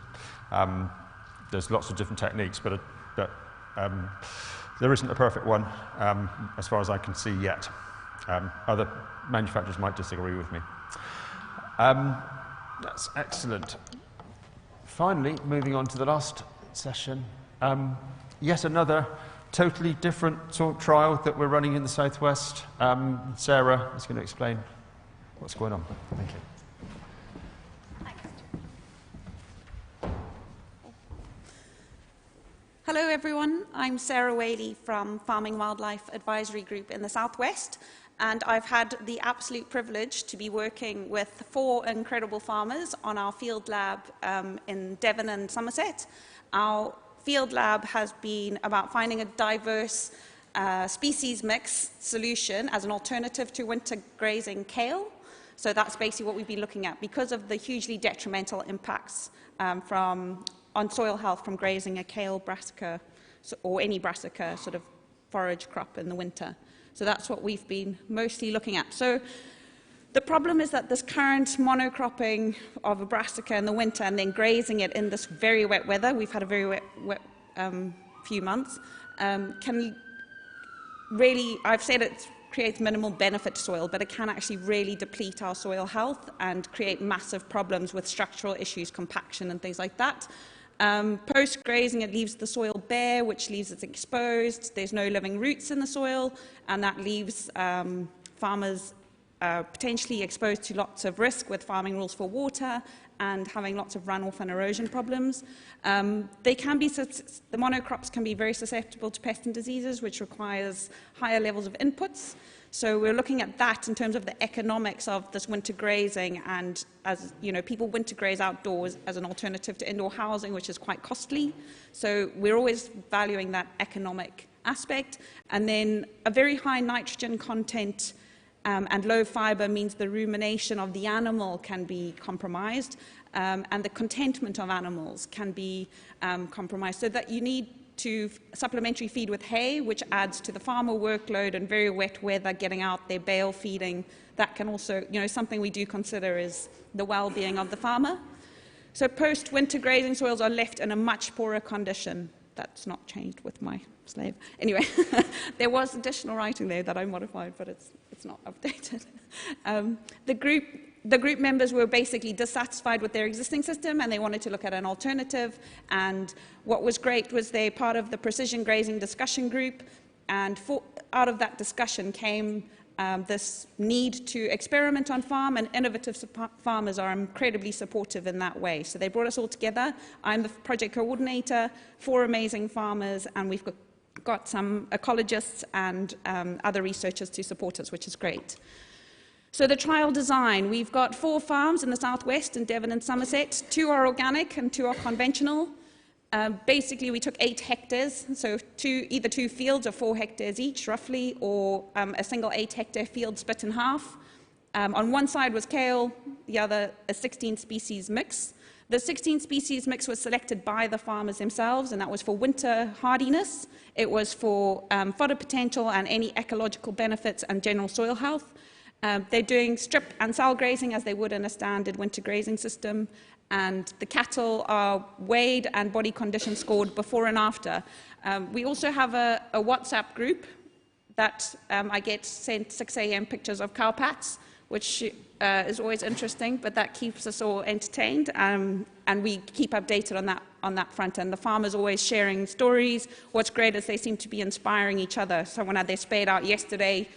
there's lots of different techniques, but there isn't a perfect one as far as I can see yet. Other manufacturers might disagree with me. That's excellent. Finally, moving on to the last session. Yet another totally different sort of trial that we're running in the Southwest. Sarah is going to explain what's going on. Thank you. Hello everyone, I'm Sarah Whaley from Farming Wildlife Advisory Group in the Southwest, and I've had the absolute privilege to be working with 4 incredible farmers on our field lab in Devon and Somerset. Our field lab has been about finding a diverse species mix solution as an alternative to winter grazing kale. So that's basically what we've been looking at because of the hugely detrimental impacts on soil health from grazing a kale brassica or any brassica sort of forage crop in the winter. So that's what we've been mostly looking at. So the problem is that this current monocropping of a brassica in the winter and then grazing it in this very wet weather, we've had a very wet few months, can really, I've said it creates minimal benefit to soil, but it can actually really deplete our soil health and create massive problems with structural issues, compaction and things like that. Post-grazing, it leaves the soil bare, which leaves it exposed. There's no living roots in the soil, and that leaves farmers potentially exposed to lots of risk with farming rules for water and having lots of runoff and erosion problems. The monocrops can be very susceptible to pests and diseases, which requires higher levels of inputs. So we're looking at that in terms of the economics of this winter grazing, and as you know, people winter graze outdoors as an alternative to indoor housing, which is quite costly. So we're always valuing that economic aspect. And then a very high nitrogen content and low fiber means the rumination of the animal can be compromised. and the contentment of animals can be compromised. So that you need to supplementary feed with hay, which adds to the farmer workload, and very wet weather, getting out there, bale feeding. That can also, something we do consider is the well-being of the farmer. So post-winter grazing soils are left in a much poorer condition. That's not changed with my slave. Anyway, there was additional writing there that I modified, but it's not updated. The group members were basically dissatisfied with their existing system, and they wanted to look at an alternative. And what was great was they're part of the precision grazing discussion group, and out of that discussion came this need to experiment on farm, and innovative farmers are incredibly supportive in that way. So they brought us all together. I'm the project coordinator, 4 amazing farmers, and we've got some ecologists and other researchers to support us, which is great. So the trial design, we've got 4 farms in the southwest, in Devon and Somerset. 2 are organic and 2 are conventional. Basically, we took 8 hectares, so either 2 fields of 4 hectares each, roughly, or a single 8-hectare field split in half. On one side was kale, the other a 16-species mix. The 16-species mix was selected by the farmers themselves, and that was for winter hardiness. It was for fodder potential and any ecological benefits and general soil health. They're doing strip and cell grazing as they would in a standard winter grazing system. And the cattle are weighed and body condition scored before and after. We also have a WhatsApp group that I get sent 6 a.m. pictures of cow pats, which is always interesting, but that keeps us all entertained. And we keep updated on that front. And the farmers always sharing stories. What's great is they seem to be inspiring each other. Someone had their spade out yesterday.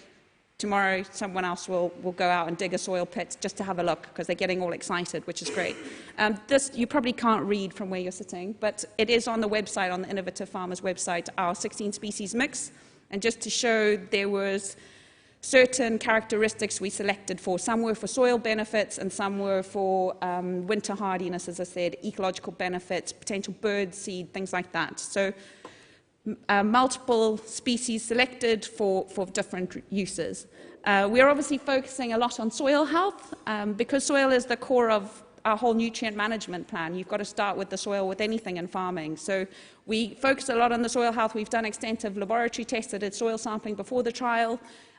Tomorrow, someone else will go out and dig a soil pit just to have a look, because they're getting all excited, which is great. This you probably can't read from where you're sitting, but it is on the website, on the Innovative Farmers website, our 16-species mix. And just to show, there was certain characteristics we selected for. Some were for soil benefits, and some were for winter hardiness, as I said, ecological benefits, potential bird seed, things like that. So multiple species selected for different uses. We are obviously focusing a lot on soil health, because soil is the core of our whole nutrient management plan. You've got to start with the soil with anything in farming. So we focus a lot on the soil health. We've done extensive laboratory tests that did soil sampling before the trial,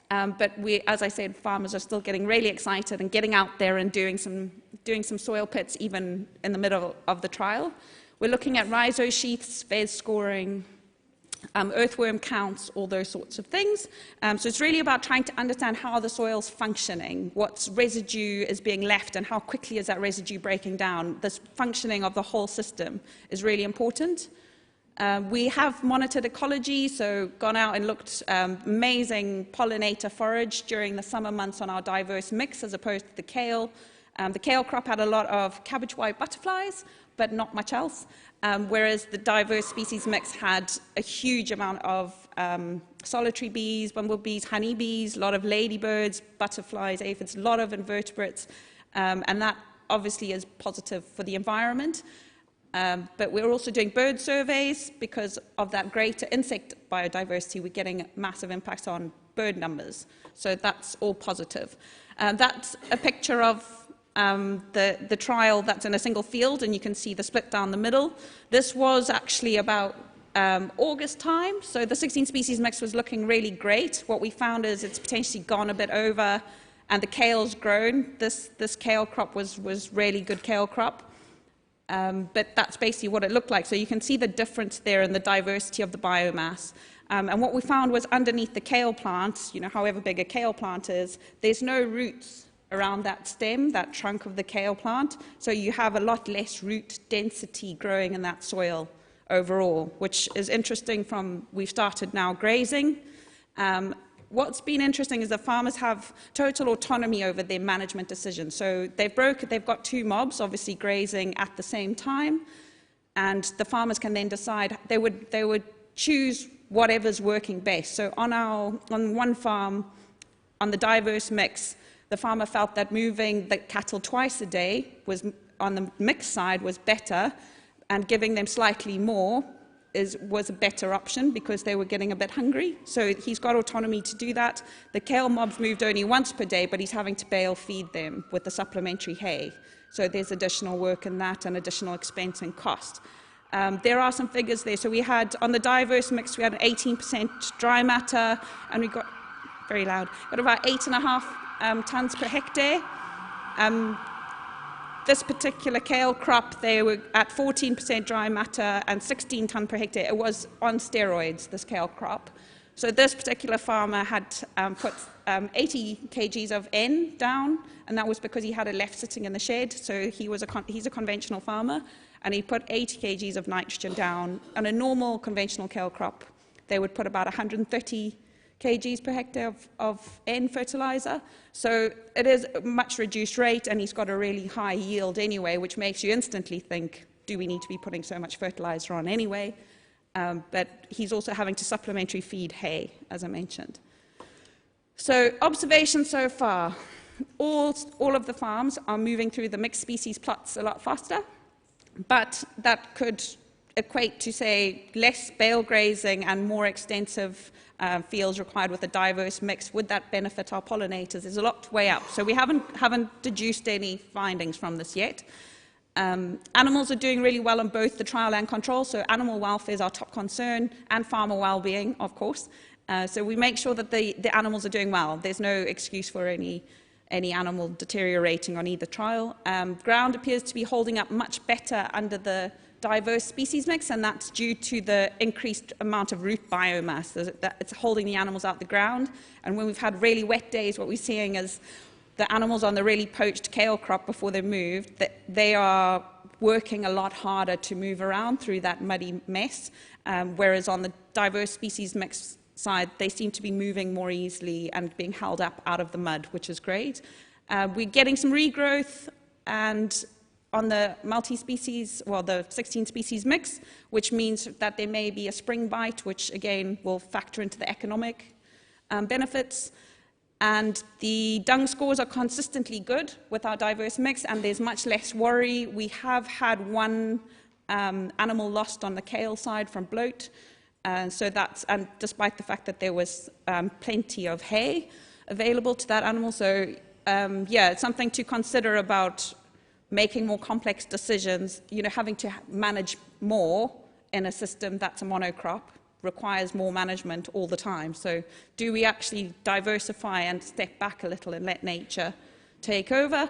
but as I said, farmers are still getting really excited and getting out there and doing some soil pits even in the middle of the trial. We're looking at rhizo sheaths, Vez scoring, earthworm counts, all those sorts of things. So it's really about trying to understand how the soil's functioning, what residue is being left, and how quickly is that residue breaking down. This functioning of the whole system is really important. We have monitored ecology, so gone out and looked amazing pollinator forage during the summer months on our diverse mix as opposed to the kale. The kale crop had a lot of cabbage white butterflies, but not much else. Whereas the diverse species mix had a huge amount of solitary bees, bumblebees, honeybees, a lot of ladybirds, butterflies, aphids, a lot of invertebrates, and that obviously is positive for the environment. But we're also doing bird surveys because of that greater insect biodiversity. We're getting massive impacts on bird numbers, so that's all positive. That's a picture of the trial that's in a single field, and you can see the split down the middle. This was actually about August time, so the 16-species mix was looking really great. What we found is it's potentially gone a bit over, and the kale's grown. This kale crop was really good kale crop, but that's basically what it looked like. So you can see the difference there in the diversity of the biomass. And what we found was underneath the kale plant, however big a kale plant is, there's no roots around that stem, that trunk of the kale plant, so you have a lot less root density growing in that soil overall, which is interesting from we've started now grazing. What's been interesting is the farmers have total autonomy over their management decisions. So they've got 2 mobs, obviously grazing at the same time, and the farmers can then decide they would choose whatever's working best. So on one farm, on the diverse mix, the farmer felt that moving the cattle twice a day on the mixed side was better, and giving them slightly more was a better option because they were getting a bit hungry. So he's got autonomy to do that. The kale mobs moved only once per day, but he's having to bale feed them with the supplementary hay. So there's additional work in that and additional expense and cost. There are some figures there. So we had, on the diverse mix, we had an 18% dry matter, and we got, very loud, got about 8.5 tonnes per hectare. This particular kale crop, they were at 14% dry matter and 16 tonne per hectare. It was on steroids, this kale crop. So this particular farmer had put 80 kgs of N down, and that was because he had it left sitting in the shed. So he's a conventional farmer, and he put 80 kgs of nitrogen down. On a normal conventional kale crop, they would put about 130 kgs per hectare of N fertiliser. So it is a much reduced rate, and he's got a really high yield anyway, which makes you instantly think, do we need to be putting so much fertiliser on anyway? But he's also having to supplementary feed hay, as I mentioned. So observations so far, all of the farms are moving through the mixed species plots a lot faster, but that could equate to, say, less bale grazing and more extensive fields required with a diverse mix. Would that benefit our pollinators? There's a lot to weigh up. So we haven't deduced any findings from this yet. Animals are doing really well on both the trial and control, so animal welfare is our top concern, and farmer well-being, of course. So we make sure that the animals are doing well. There's no excuse for any animal deteriorating on either trial. Ground appears to be holding up much better under the diverse species mix, and that's due to the increased amount of root biomass. It's holding the animals out the ground, and when we've had really wet days, what we're seeing is the animals on the really poached kale crop before they're moved, that they are working a lot harder to move around through that muddy mess, whereas on the diverse species mix side, they seem to be moving more easily and being held up out of the mud, which is great. We're getting some regrowth, and on the multi-species, well, the 16 species mix, which means that there may be a spring bite, which again will factor into the economic benefits. And the dung scores are consistently good with our diverse mix, and there's much less worry. We have had one animal lost on the kale side from bloat, and despite the fact that there was plenty of hay available to that animal. So yeah, it's something to consider about making more complex decisions. You know, having to manage more in a system that's a monocrop requires more management all the time. So do we actually diversify and step back a little and let nature take over?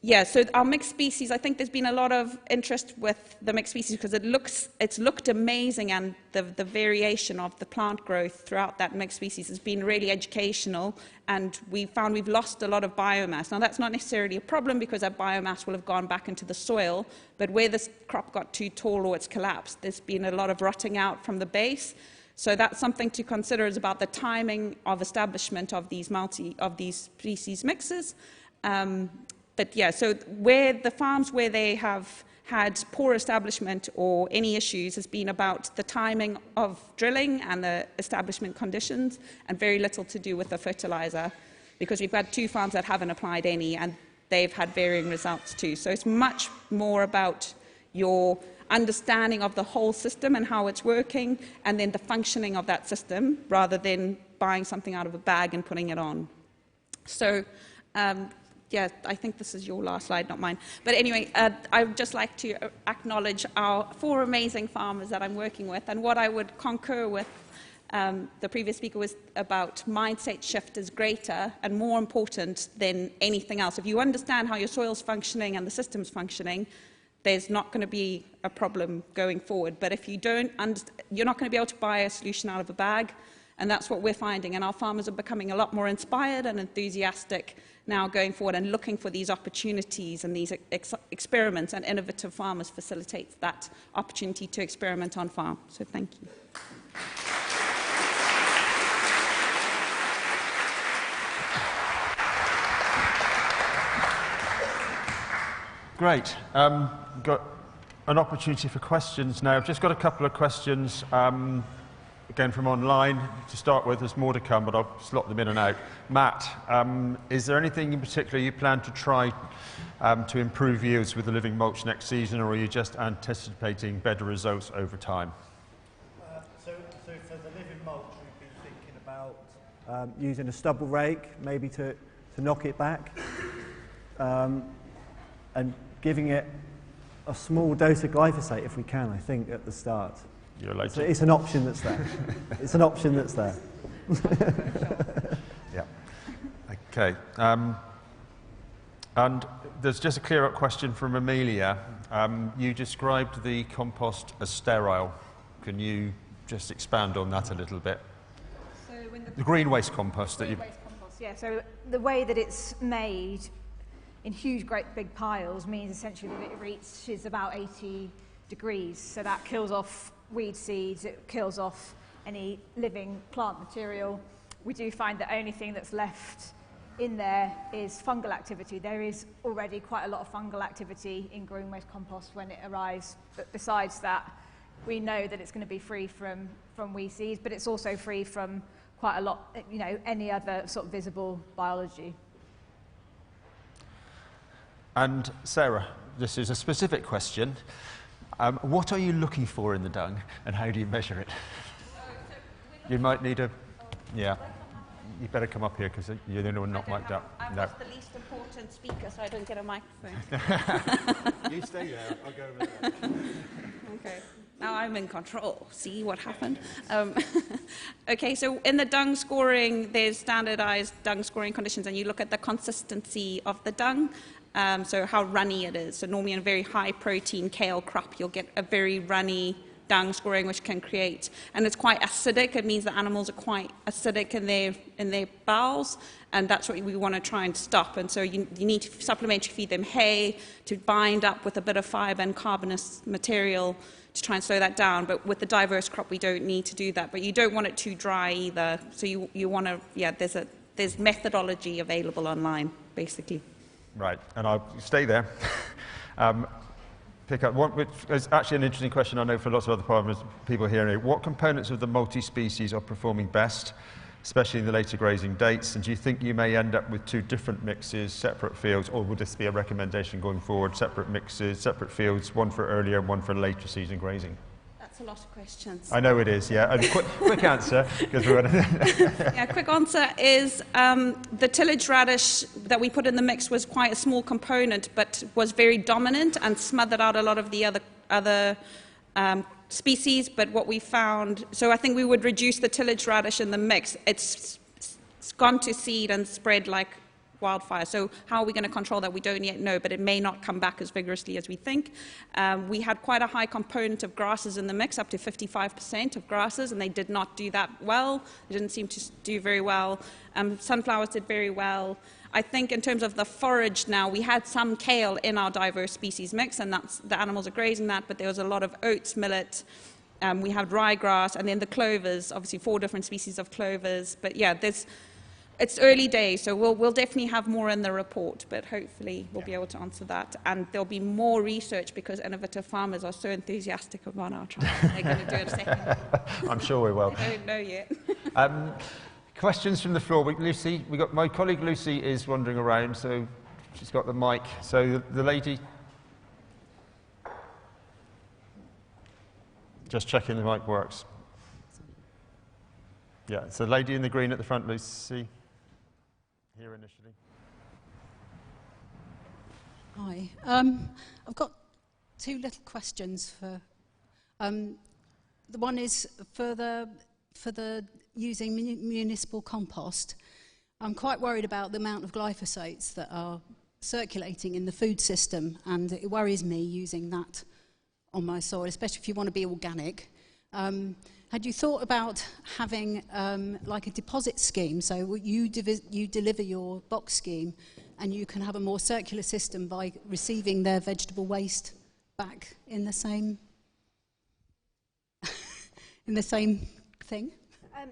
Yeah, so our mixed species, I think there's been a lot of interest with the mixed species because it's looked amazing, and the variation of the plant growth throughout that mixed species has been really educational, and we found we've lost a lot of biomass. Now that's not necessarily a problem because that biomass will have gone back into the soil, but where this crop got too tall or it's collapsed, there's been a lot of rotting out from the base. So that's something to consider, is about the timing of establishment of these species mixes. But yeah, so where the farms where they have had poor establishment or any issues has been about the timing of drilling and the establishment conditions, and very little to do with the fertiliser, because we've had 2 farms that haven't applied any, and they've had varying results too. So it's much more about your understanding of the whole system and how it's working, and then the functioning of that system, rather than buying something out of a bag and putting it on. So yeah, I think this is your last slide, not mine. But anyway, I would just like to acknowledge our 4 amazing farmers that I'm working with. And what I would concur with the previous speaker was about mindset shift is greater and more important than anything else. If you understand how your soil's functioning and the system's functioning, there's not going to be a problem going forward. But if you don't you're not going to be able to buy a solution out of a bag. And that's what we're finding. And our farmers are becoming a lot more inspired and enthusiastic now going forward, and looking for these opportunities, and these experiments, and innovative farmers facilitates that opportunity to experiment on farm. So thank you. Great. Got an opportunity for questions now. I've just got a couple of questions. Again, from online. To start with, there's more to come, but I'll slot them in and out. Matt, is there anything in particular you plan to try to improve yields with the living mulch next season, or are you just anticipating better results over time? So for the living mulch, we've been thinking about using a stubble rake, maybe to knock it back. and giving it a small dose of glyphosate if we can, I think, at the start. You're allowed It's an option that's there. It's an option that's there. Yeah. Okay. And there's just a clear-up question from Amelia. You described the compost as sterile. Can you just expand on that a little bit? So when The green waste compost that you... waste compost, yeah. So the way that it's made in huge, great big piles means essentially that it reaches about 80 degrees. So that kills off weed seeds, it kills off any living plant material. We do find the only thing that's left in there is fungal activity. There is already quite a lot of fungal activity in green waste compost when it arrives, but besides that, we know that it's going to be free from weed seeds, but it's also free from quite a lot, you know, any other sort of visible biology. And Sarah, this is a specific question. What are you looking for in the dung, and how do you measure it? You might need a... Yeah. You better come up here because you're the only one not mic'd up. I was the least important speaker, so I don't get a microphone. You stay there. I'll go over there. Okay. Now I'm in control. See what happened? Okay, so in the dung scoring, there's standardized dung scoring conditions, and you look at the consistency of the dung, so how runny it is. So normally in a very high protein kale crop, you'll get a very runny dung scoring, which can create, and it's quite acidic. It means the animals are quite acidic in their bowels, and that's what we want to try and stop. And so you need to supplementally feed them hay to bind up with a bit of fibre and carbonous material to try and slow that down. But with the diverse crop, we don't need to do that. But you don't want it too dry either. So you want to, yeah, there's methodology available online, basically. Right, and I'll stay there. Pick up one, which is actually an interesting question, I know, for lots of other farmers, people here. What components of the multi-species are performing best, especially in the later grazing dates? And do you think you may end up with two different mixes, separate fields, or would this be a recommendation going forward, separate mixes, separate fields, one for earlier and one for later season grazing? That's a lot of questions. I know it is, yeah. And quick answer, because we're Yeah, quick answer is the tillage radish that we put in the mix was quite a small component, but was very dominant and smothered out a lot of the other species. But what we found, so I think we would reduce the tillage radish in the mix. It's gone to seed and spread like wildfire. So how are we going to control that? We don't yet know, but it may not come back as vigorously as we think. We had quite a high component of grasses in the mix, up to 55% of grasses, and they did not do that well. They didn't seem to do very well. Sunflowers did very well. I think in terms of the forage now, we had some kale in our diverse species mix, and that's, the animals are grazing that, but there was a lot of oats, millet. We had ryegrass, and then the clovers, obviously 4 different species of clovers. But yeah, it's early days, so we'll definitely have more in the report, but hopefully we'll be able to answer that. And there'll be more research because innovative farmers are so enthusiastic about our trial. They're going to do it a second. I'm sure we will. I don't know yet. Questions from the floor. Lucy, my colleague Lucy is wandering around, so she's got the mic. So the lady... Just checking the mic works. Yeah, so lady in the green at the front, Lucy. Here initially. Hi. I've got 2 little questions for. The one is for the using municipal compost. I'm quite worried about the amount of glyphosates that are circulating in the food system, and it worries me using that on my soil, especially if you want to be organic. Had you thought about having like a deposit scheme, so you deliver your box scheme and you can have a more circular system by receiving their vegetable waste back in the same thing?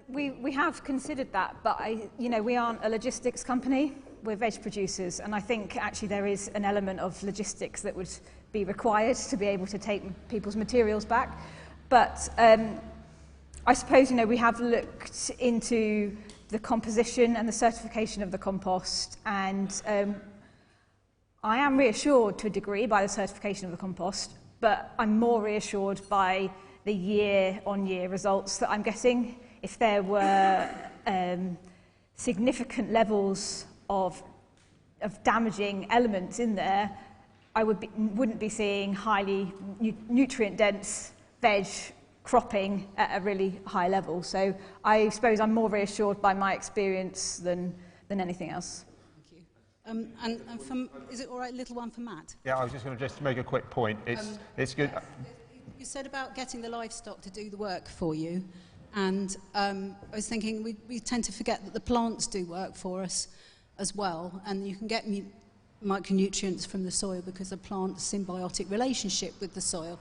We have considered that, but we aren't a logistics company. We're veg producers, and I think actually there is an element of logistics that would be required to be able to take people's materials back. But I suppose, we have looked into the composition and the certification of the compost, and I am reassured to a degree by the certification of the compost, but I'm more reassured by the year-on-year results that I'm getting. If there were significant levels of damaging elements in there, I wouldn't be seeing highly nutrient-dense veg cropping at a really high level. So I suppose I'm more reassured by my experience than anything else. Thank you. And is it all right, little one for Matt? Yeah, I was just going to make a quick point. It's good. You said about getting the livestock to do the work for you, and I was thinking we tend to forget that the plants do work for us as well, and you can get micronutrients from the soil because the plant's symbiotic relationship with the soil.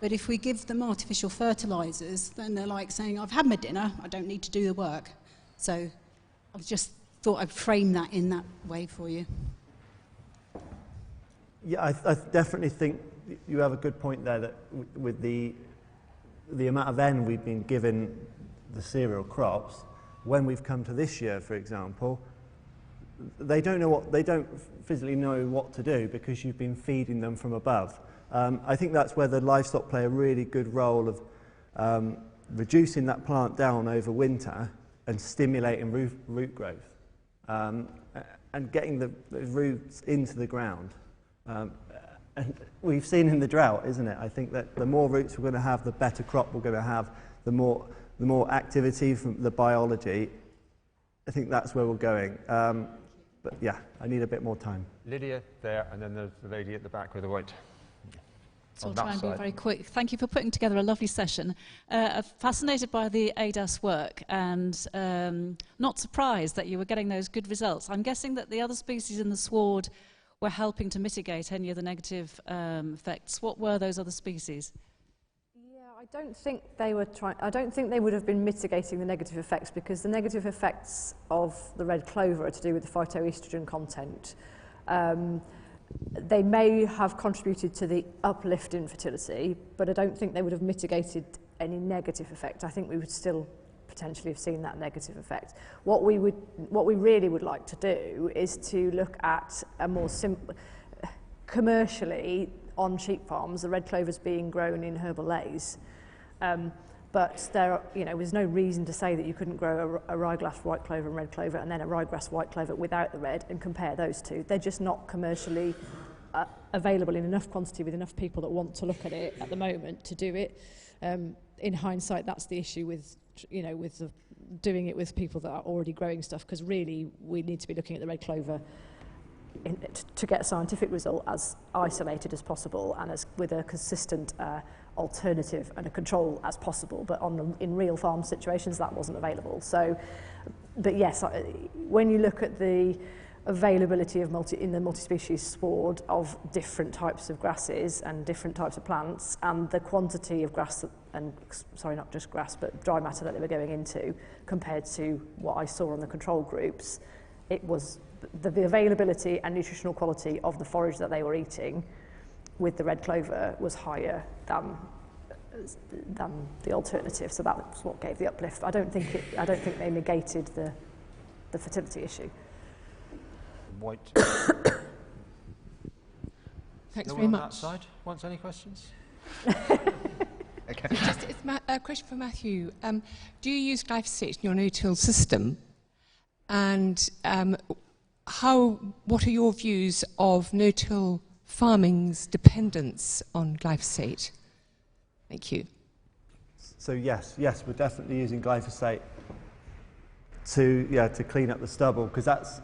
But if we give them artificial fertilisers, then they're like saying, I've had my dinner, I don't need to do the work. So I just thought I'd frame that in that way for you. Yeah, I definitely think you have a good point there, that with the amount of N we've been given the cereal crops, when we've come to this year, for example, they don't physically know what to do because you've been feeding them from above. I think that's where the livestock play a really good role of reducing that plant down over winter and stimulating root growth and getting the roots into the ground. And we've seen in the drought, isn't it? I think that the more roots we're going to have, the better crop we're going to have, the more activity from the biology. I think that's where we're going. But yeah, I need a bit more time. Lydia there, and then there's the lady at the back with the white. So I'll try and be very quick. Thank you for putting together a lovely session. Fascinated by the ADAS work, and not surprised that you were getting those good results. I'm guessing that the other species in the sward were helping to mitigate any of the negative effects. What were those other species? Yeah, I don't think they were I don't think they would have been mitigating the negative effects, because the negative effects of the red clover are to do with the phytoestrogen content. They may have contributed to the uplift in fertility, but I don't think they would have mitigated any negative effect. I think we would still potentially have seen that negative effect. What we really would like to do is to look at a more commercially on sheep farms, the red clover is being grown in herbal leys. But there's no reason to say that you couldn't grow a ryegrass white clover and red clover and then a ryegrass white clover without the red and compare those two. They're just not commercially available in enough quantity with enough people that want to look at it at the moment to do it. In hindsight, that's the issue with doing it with people that are already growing stuff, because really we need to be looking at the red clover to get a scientific result as isolated as possible and as with a consistent alternative and a control as possible, but in real farm situations that wasn't available. So, but yes, when you look at the availability of in the multi-species sward of different types of grasses and different types of plants, and the quantity of grass not just grass but dry matter that they were going into compared to what I saw on the control groups, it was the availability and nutritional quality of the forage that they were eating with the red clover was higher than the alternative, so that was what gave the uplift. I don't think they negated the fertility issue. White. Thanks No very one much. on that side wants any questions? Okay. It's a question for Matthew. Do you use glyphosate in your no-till system? And what are your views of no-till farming's dependence on glyphosate? Thank you. So yes, we're definitely using glyphosate to clean up the stubble, because that's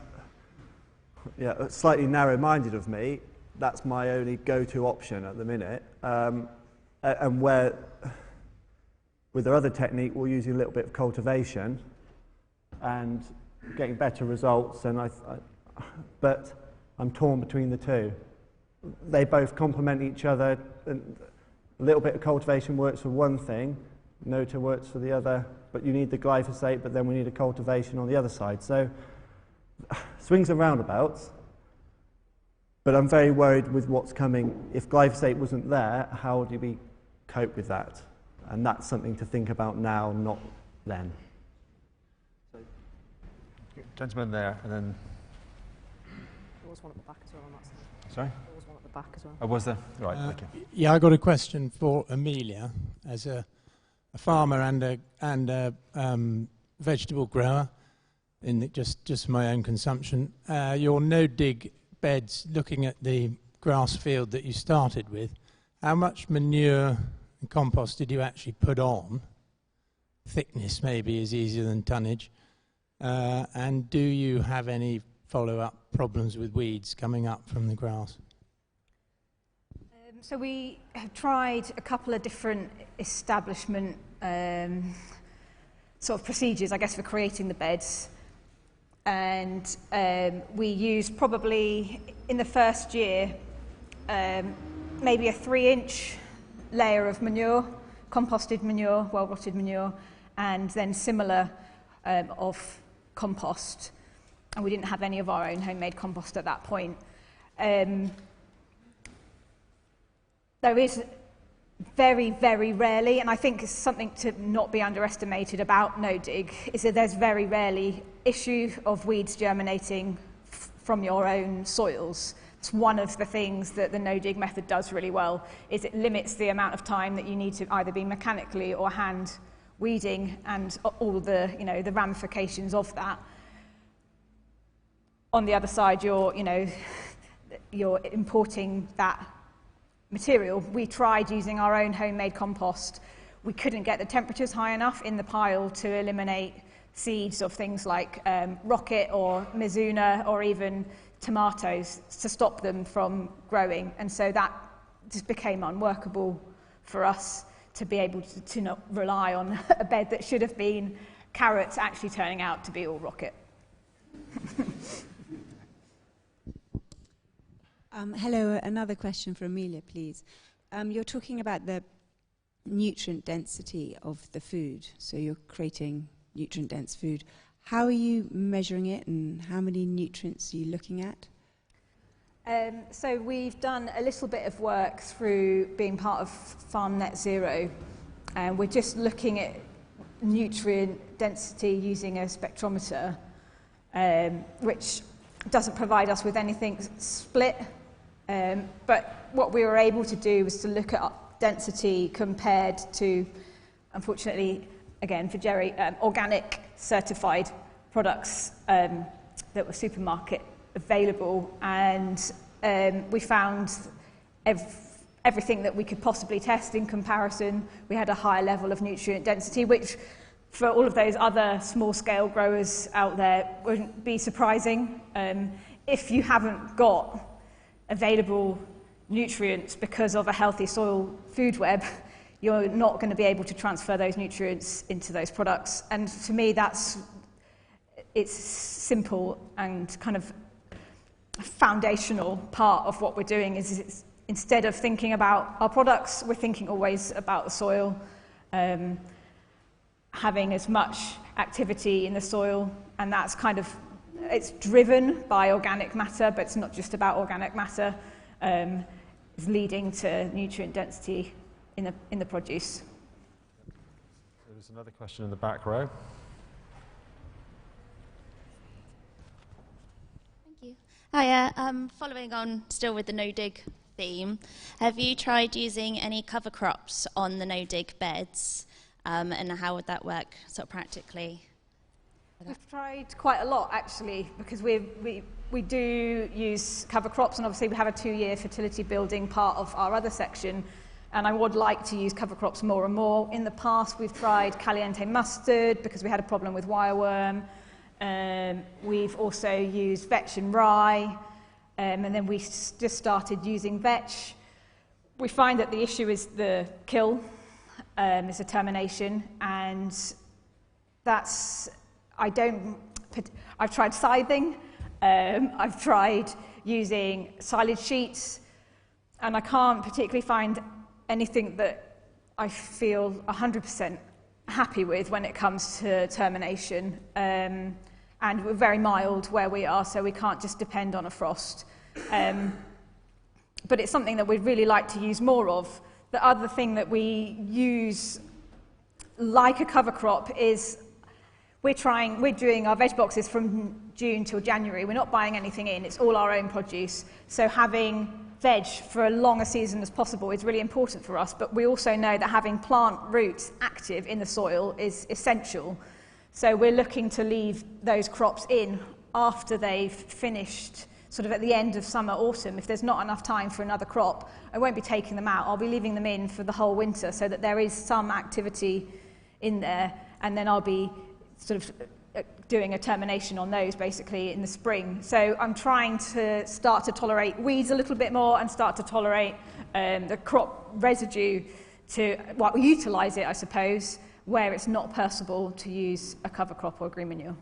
slightly narrow-minded of me. That's my only go-to option at the minute. And where with our other technique, we're using a little bit of cultivation and getting better results. And but I'm torn between the two. They both complement each other. And a little bit of cultivation works for one thing, no-till works for the other. But you need the glyphosate, but then we need a cultivation on the other side. So swings and roundabouts. But I'm very worried with what's coming. If glyphosate wasn't there, how do we cope with that? And that's something to think about now, not then. Gentleman there, and then... There was one at the back as well on that side. Sorry? There was one at the back as well. Oh, was there? Right, okay. Yeah, I got a question for Amelia, as a farmer and a vegetable grower. just my own consumption. Your no-dig beds, looking at the grass field that you started with, how much manure and compost did you actually put on? Thickness maybe is easier than tonnage. And do you have any follow-up problems with weeds coming up from the grass? So we have tried a couple of different establishment sort of procedures, I guess, for creating the beds. And we used probably, in the first year, maybe a 3-inch layer of manure, composted manure, well-rotted manure, and then similar of compost. And we didn't have any of our own homemade compost at that point. There is very, very rarely, and I think it's something to not be underestimated about no-dig, is that there's very rarely issue of weeds germinating from your own soils. It's one of the things that the no-dig method does really well, is it limits the amount of time that you need to either be mechanically or hand weeding and all the, the ramifications of that. On the other side, you're importing that material. We tried using our own homemade compost. We couldn't get the temperatures high enough in the pile to eliminate seeds of things like rocket or mizuna or even tomatoes to stop them from growing. And so that just became unworkable for us to be able to not rely on a bed that should have been carrots actually turning out to be all rocket. Hello, another question for Amelia, please. You're talking about the nutrient density of the food, so you're creating nutrient-dense food. How are you measuring it, and how many nutrients are you looking at? So we've done a little bit of work through being part of Farm Net Zero, and we're just looking at nutrient density using a spectrometer, which doesn't provide us with anything split. But what we were able to do was to look at density compared to, unfortunately, again for Jerry, organic certified products that were supermarket available, and we found everything that we could possibly test in comparison. We had a higher level of nutrient density, which for all of those other small-scale growers out there wouldn't be surprising. If you haven't got available nutrients because of a healthy soil food web, you're not going to be able to transfer those nutrients into those products. And for me, it's simple and kind of a foundational part of what we're doing is it's, instead of thinking about our products, we're thinking always about the soil, having as much activity in the soil, and that's kind of, it's driven by organic matter, but it's not just about organic matter. It's leading to nutrient density in the produce. There's another question in the back row. Thank you. Hiya, following on still with the no-dig theme, have you tried using any cover crops on the no-dig beds, and how would that work sort of practically? We've tried quite a lot actually, because we do use cover crops, and obviously we have a 2-year fertility building part of our other section, and I would like to use cover crops more and more. In the past we've tried caliente mustard because we had a problem with wireworm. We've also used vetch and rye, and then we just started using vetch. We find that the issue is the kill, is a termination, and that's, I've tried scything, I've tried using silage sheets, and I can't particularly find anything that I feel 100% happy with when it comes to termination. And we're very mild where we are, so we can't just depend on a frost. But it's something that we'd really like to use more of. The other thing that we use, like a cover crop, is we're doing our veg boxes from June till January. We're not buying anything in, it's all our own produce. So having veg for a longer season as possible is really important for us, but we also know that having plant roots active in the soil is essential. So we're looking to leave those crops in after they've finished, sort of at the end of summer, autumn. If there's not enough time for another crop, I won't be taking them out. I'll be leaving them in for the whole winter so that there is some activity in there, and then I'll be sort of doing a termination on those basically in the spring. So I'm trying to start to tolerate weeds a little bit more and start to tolerate the crop residue to, well, utilise it, I suppose, where it's not possible to use a cover crop or green manure.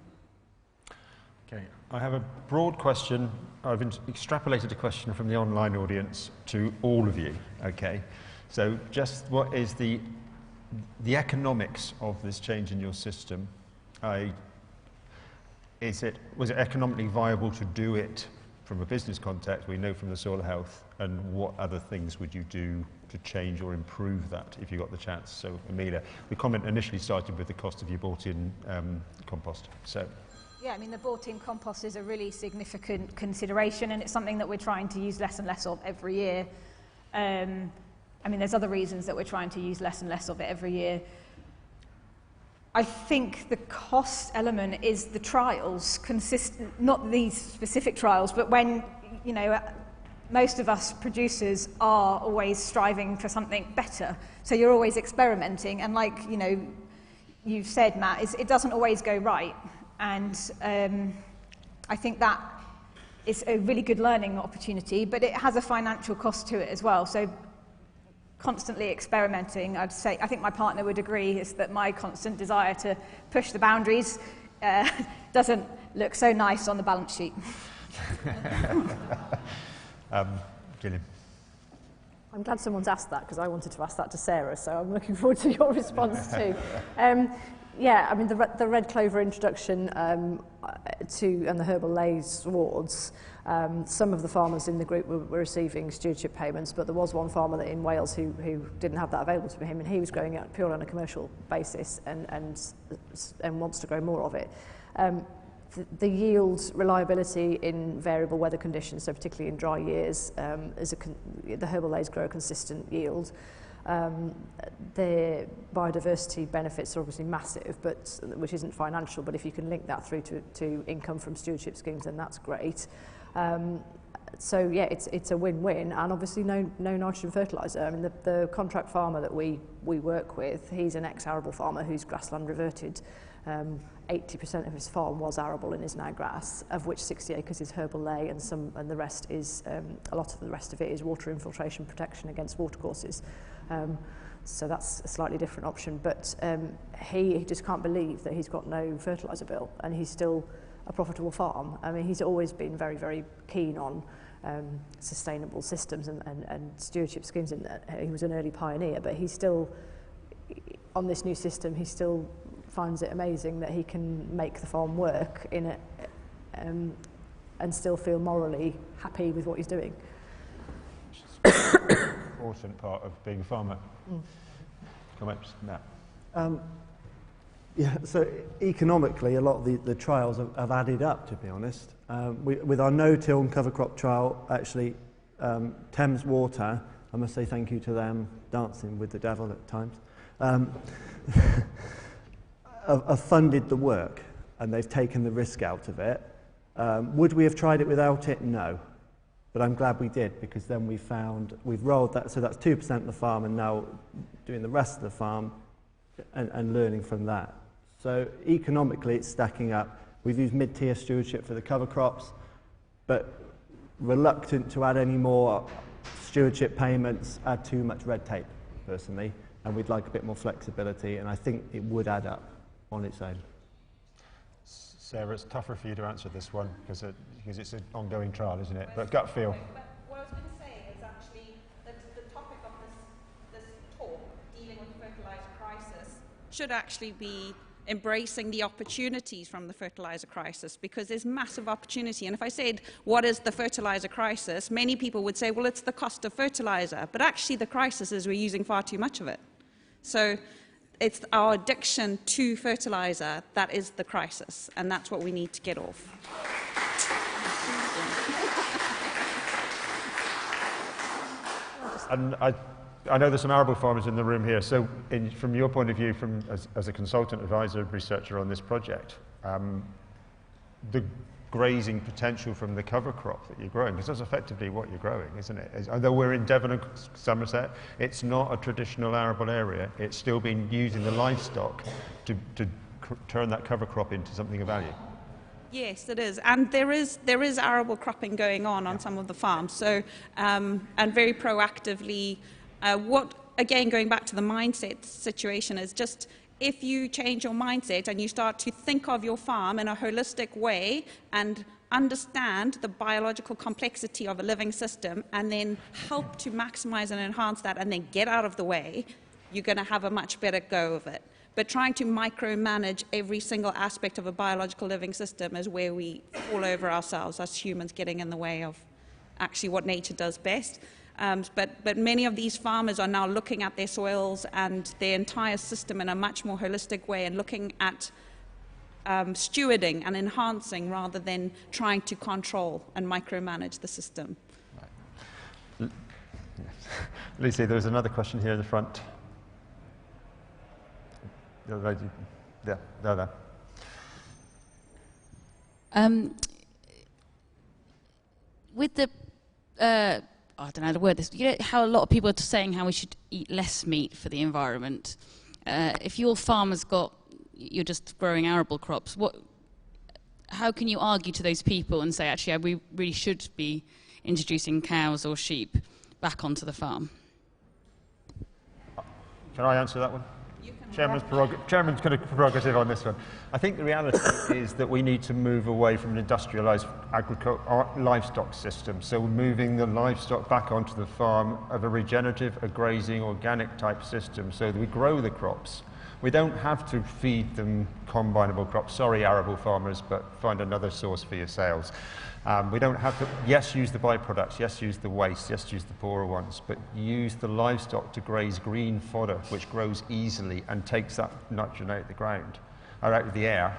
Okay, I have a broad question. I've extrapolated a question from the online audience to all of you. Okay, so just what is the economics of this change in your system? Was it economically viable to do it from a business context? We know from the soil health, and what other things would you do to change or improve that if you got the chance? So, Amelia, the comment initially started with the cost of your bought-in compost. So. Yeah, I mean, the bought-in compost is a really significant consideration, and it's something that we're trying to use less and less of every year. I mean, there's other reasons that we're trying to use less and less of it every year. I think the cost element is the trials, not these specific trials, but when, you know, most of us producers are always striving for something better. So you're always experimenting, and like, you know, you've said, Matt, it doesn't always go right. And I think that is a really good learning opportunity, but it has a financial cost to it as well. So constantly experimenting, I'd say, I think my partner would agree, is that my constant desire to push the boundaries doesn't look so nice on the balance sheet. Gillian. I'm glad someone's asked that, because I wanted to ask that to Sarah, so I'm looking forward to your response too. Yeah, I mean, the red clover introduction and the herbal leys swards, some of the farmers in the group were receiving stewardship payments, but there was one farmer in Wales who didn't have that available to him, and he was growing it purely on a commercial basis and wants to grow more of it. The yield reliability in variable weather conditions, so particularly in dry years, the herbal leys grow a consistent yield. The biodiversity benefits are obviously massive, but which isn't financial, but if you can link that through to income from stewardship schemes, then that's great. So yeah, it's a win-win, and obviously no nitrogen fertiliser. I mean, the contract farmer that we work with, he's an ex-arable farmer who's grassland reverted. 80% of his farm was arable and is now grass, of which 60 acres is herbal ley, and the rest is a lot of the rest of it is water infiltration protection against watercourses. So that's a slightly different option, but he just can't believe that he's got no fertiliser bill, and he's still a profitable farm. I mean, he's always been very, very keen on sustainable systems and stewardship schemes, and he was an early pioneer, but he's still, on this new system, he still finds it amazing that he can make the farm work in it and still feel morally happy with what he's doing. Important part of being a farmer. Comments? Matt? Yeah, so economically, a lot of the trials have added up, to be honest. With our no-till and cover crop trial, actually, Thames Water, I must say thank you to them, dancing with the devil at times, have funded the work, and they've taken the risk out of it. Would we have tried it without it? No. But I'm glad we did, because then we've rolled that, so that's 2% of the farm, and now doing the rest of the farm and learning from that. So economically, it's stacking up. We've used mid-tier stewardship for the cover crops, but reluctant to add any more stewardship payments, add too much red tape, personally, and we'd like a bit more flexibility, and I think it would add up on its own. Sarah, it's tougher for you to answer this one because it's an ongoing trial, isn't it? But gut feel. But what I was going to say is actually that the topic of this talk, dealing with the fertiliser crisis, should actually be embracing the opportunities from the fertiliser crisis, because there's massive opportunity. And if I said, what is the fertiliser crisis, many people would say, well, it's the cost of fertiliser. But actually the crisis is we're using far too much of it. So it's our addiction to fertiliser that is the crisis, and that's what we need to get off. And I I know there's some arable farmers in the room here, so from your point of view, as a consultant, advisor, researcher on this project, the grazing potential from the cover crop that you're growing, because that's effectively what you're growing, isn't it? Although we're in Devon and Somerset, it's not a traditional arable area. It's still been using the livestock to turn that cover crop into something of value. Yes, it is, and there is arable cropping going on some of the farms. So, and very proactively, again, going back to the mindset situation, is just if you change your mindset and you start to think of your farm in a holistic way and understand the biological complexity of a living system, and then help to maximize and enhance that, and then get out of the way, you're going to have a much better go of it. But trying to micromanage every single aspect of a biological living system is where we fall over ourselves, us humans getting in the way of actually what nature does best. But many of these farmers are now looking at their soils and their entire system in a much more holistic way, and looking at stewarding and enhancing rather than trying to control and micromanage the system. Right. Lucy, there was another question here in the front. Yeah, there. With the, I don't know how to word this, you know how a lot of people are saying how we should eat less meat for the environment. If your farmer's you're just growing arable crops, how can you argue to those people and say, actually, we really should be introducing cows or sheep back onto the farm? Can I answer that one? Chairman's kind of prerogative on this one. I think the reality is that we need to move away from an industrialised livestock system. So we're moving the livestock back onto the farm of a regenerative, a grazing, organic type system, so that we grow the crops. We don't have to feed them combinable crops. Sorry, arable farmers, but find another source for your sales. We don't have to, yes, use the byproducts, yes, use the waste, yes, use the poorer ones, but use the livestock to graze green fodder, which grows easily and takes that nitrogen out of the ground, or out of the air,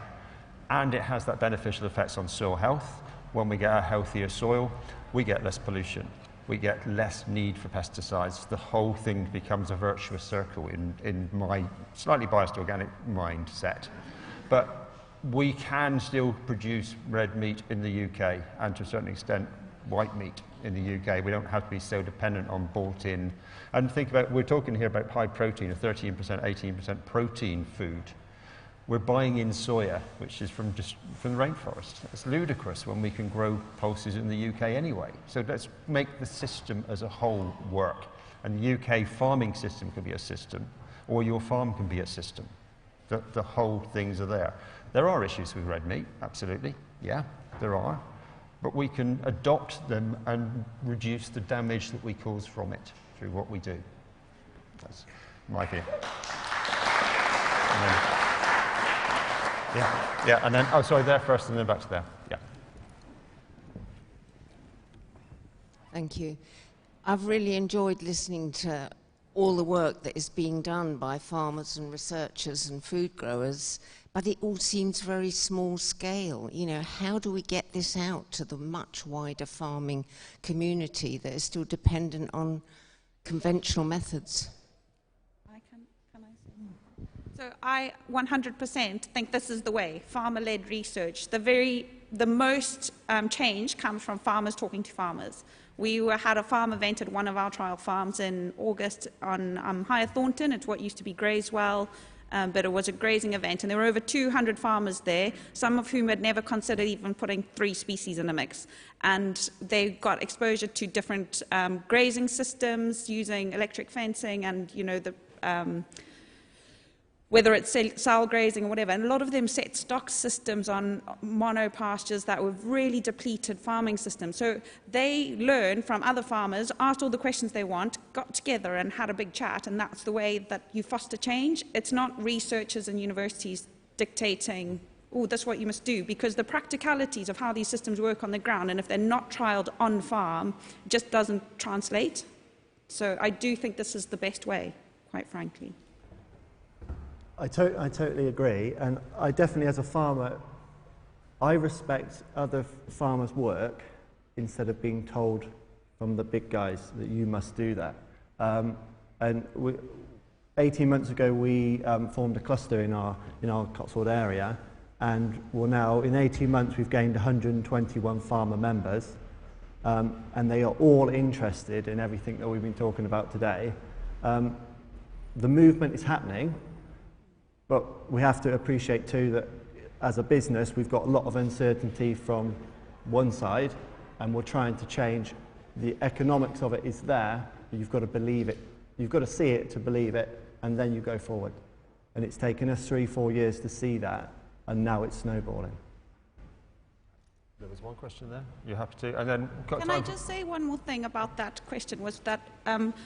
and it has that beneficial effects on soil health. When we get a healthier soil, we get less pollution, we get less need for pesticides. The whole thing becomes a virtuous circle in my slightly biased organic mindset. But we can still produce red meat in the UK, and to a certain extent white meat in the UK. We don't have to be so dependent on bought-in. And think about, we're talking here about high protein, a 13%, 18% protein food. We're buying in soya, which is from the rainforest. It's ludicrous when we can grow pulses in the UK anyway. So let's make the system as a whole work. And the UK farming system can be a system, or your farm can be a system. The whole things are there. There are issues with red meat, absolutely. Yeah, there are. But we can adopt them and reduce the damage that we cause from it through what we do. That's my view. And then, oh, sorry, there first and then back to there. Yeah. Thank you. I've really enjoyed listening to all the work that is being done by farmers and researchers and food growers, but it all seems very small scale. You know, how do we get this out to the much wider farming community that is still dependent on conventional methods? So I 100% think this is the way, farmer-led research. The most change comes from farmers talking to farmers. We had a farm event at one of our trial farms in August on Higher Thornton. It's what used to be Grazewell, but it was a grazing event, and there were over 200 farmers there, some of whom had never considered even putting 3 species in a mix. And they got exposure to different grazing systems using electric fencing and, you know, whether it's cell grazing or whatever, and a lot of them set stock systems on monopastures that were really depleted farming systems. So they learned from other farmers, asked all the questions they want, got together and had a big chat, and that's the way that you foster change. It's not researchers and universities dictating, oh, that's what you must do, because the practicalities of how these systems work on the ground, and if they're not trialled on farm, just doesn't translate. So I do think this is the best way, quite frankly. I totally agree, and I definitely, as a farmer, I respect other farmers' work instead of being told from the big guys that you must do that. I And 18 months ago, we formed a cluster in our Cotswold area, and well, now in 18 months we've gained 121 farmer members, and they are all interested in everything that we've been talking about today. The movement is happening, but we have to appreciate too that as a business we've got a lot of uncertainty from one side, and we're trying to change. The economics of it is there, but you've got to believe it. You've got to see it to believe it, and then you go forward. And it's taken us 3-4 years to see that, and now it's snowballing. There was one question there. You have to, and then can I just say one more thing about that question? Was that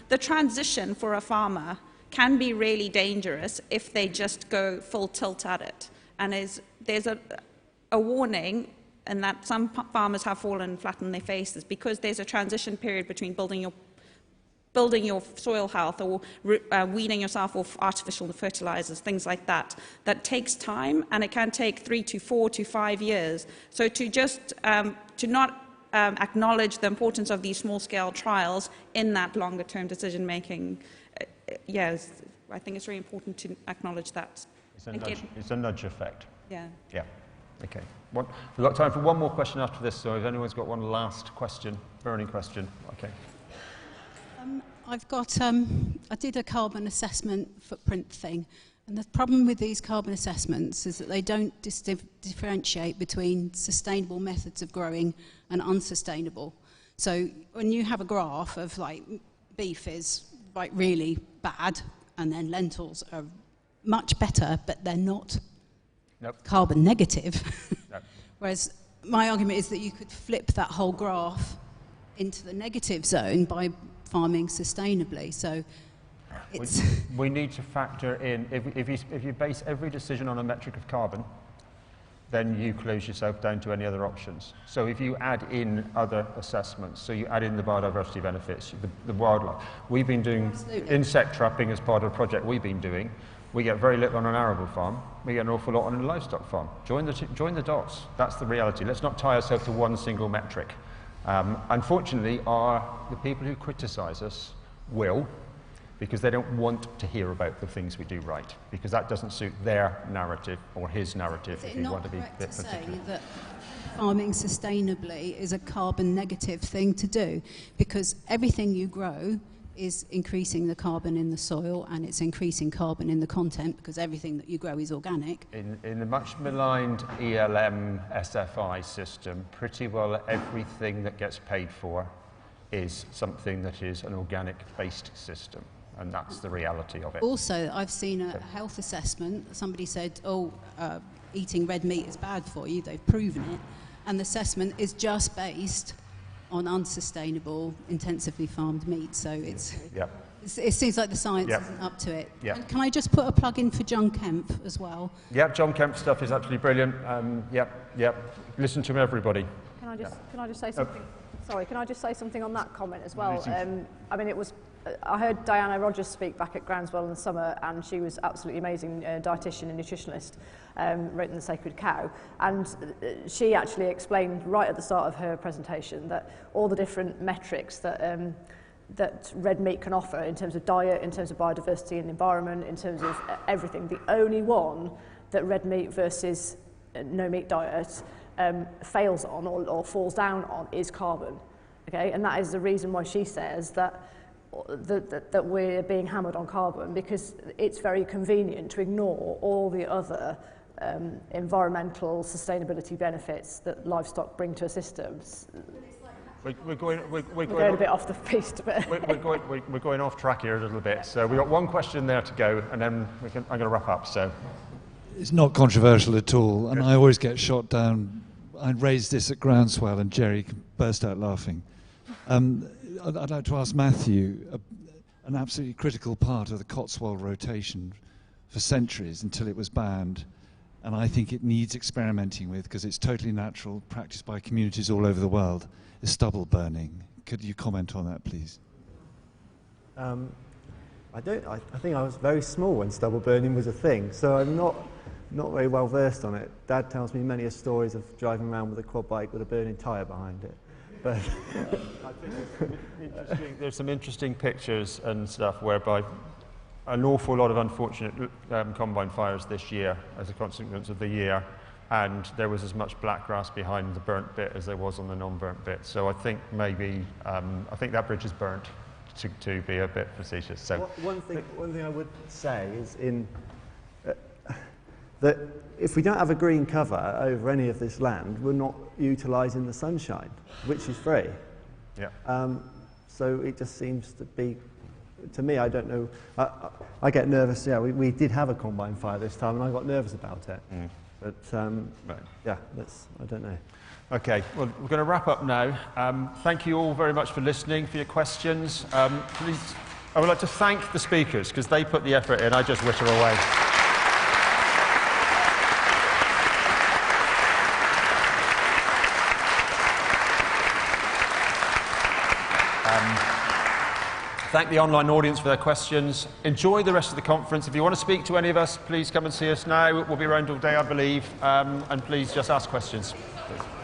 the transition for a farmer can be really dangerous if they just go full tilt at it. And there's a warning, and that some farmers have fallen flat on their faces because there's a transition period between building your soil health or weaning yourself off artificial fertilizers, things like that. That takes time, and it can take 3 to 4 to 5 years. So to just to not acknowledge the importance of these small-scale trials in that longer-term decision-making, yes, I think it's really important to acknowledge that. It's a nudge effect. Yeah. Yeah. Okay. We've got time for one more question after this, so if anyone's got one last question, burning question, okay. I've got, I did a carbon assessment footprint thing, and the problem with these carbon assessments is that they don't differentiate between sustainable methods of growing and unsustainable. So when you have a graph of like beef is like really bad, and then lentils are much better, but they're not carbon negative. Nope. Whereas my argument is that you could flip that whole graph into the negative zone by farming sustainably. So it's we need to factor in, if you base every decision on a metric of carbon, then you close yourself down to any other options. So if you add in other assessments, so you add in the biodiversity benefits, the wildlife. We've been doing insect trapping as part of a project we've been doing. We get very little on an arable farm. We get an awful lot on a livestock farm. Join the dots. That's the reality. Let's not tie ourselves to one single metric. Unfortunately, the people who criticise us will, because they don't want to hear about the things we do right, because that doesn't suit their narrative or his narrative, if you want to be a bit particular. Say that farming sustainably is a carbon negative thing to do, because everything you grow is increasing the carbon in the soil, and it's increasing carbon in the content, because everything that you grow is organic. In the much maligned ELM SFI system, pretty well everything that gets paid for is something that is an organic-based system, and that's the reality of it. Also, I've seen a health assessment. Somebody said, eating red meat is bad for you. They've proven it. And the assessment is just based on unsustainable, intensively farmed meat. So it seems like the science isn't up to it. And can I just put a plug in for John Kemp as well? Yeah, John Kemp's stuff is absolutely brilliant. Listen to him, everybody. Can I just say something? Sorry, can I just say something on that comment as well? I mean, I heard Diana Rogers speak back at Groundswell in the summer, and she was absolutely amazing, dietitian and nutritionist, wrote in The Sacred Cow, and she actually explained right at the start of her presentation that all the different metrics that that red meat can offer in terms of diet, in terms of biodiversity and environment, in terms of everything, the only one that red meat versus no meat diet fails on or falls down on is carbon. Okay, and that is the reason why she says that we're being hammered on carbon, because it's very convenient to ignore all the other environmental sustainability benefits that livestock bring to a system. We're going a bit off the piste, but we're going off track here a little bit. So we've got one question there to go, and then I'm going to wrap up. So it's not controversial at all, and I always get shot down. I raised this at Groundswell, and Jerry burst out laughing. I'd like to ask Matthew, an absolutely critical part of the Cotswold rotation for centuries until it was banned, and I think it needs experimenting with because it's totally natural, practiced by communities all over the world, is stubble burning. Could you comment on that, please? I think I was very small when stubble burning was a thing, so I'm not very well versed on it. Dad tells me many stories of driving around with a quad bike with a burning tyre behind it. But I think there's some interesting pictures and stuff whereby an awful lot of unfortunate combine fires this year as a consequence of the year, and there was as much black grass behind the burnt bit as there was on the non-burnt bit. So I think maybe, I think that bridge is burnt, to be a bit facetious. So one thing I would say is that if we don't have a green cover over any of this land, we're not utilising the sunshine, which is free. Yeah. So it just seems to be, to me, I don't know, I get nervous. Yeah, we did have a combine fire this time, and I got nervous about it. Mm. But right. yeah, I don't know. Okay, well, we're going to wrap up now. Thank you all very much for listening, for your questions. Please, I would like to thank the speakers, because they put the effort in. I just witter away. Thank the online audience for their questions. Enjoy the rest of the conference. If you want to speak to any of us, please come and see us now. We'll be around all day, I believe. And please just ask questions. Please.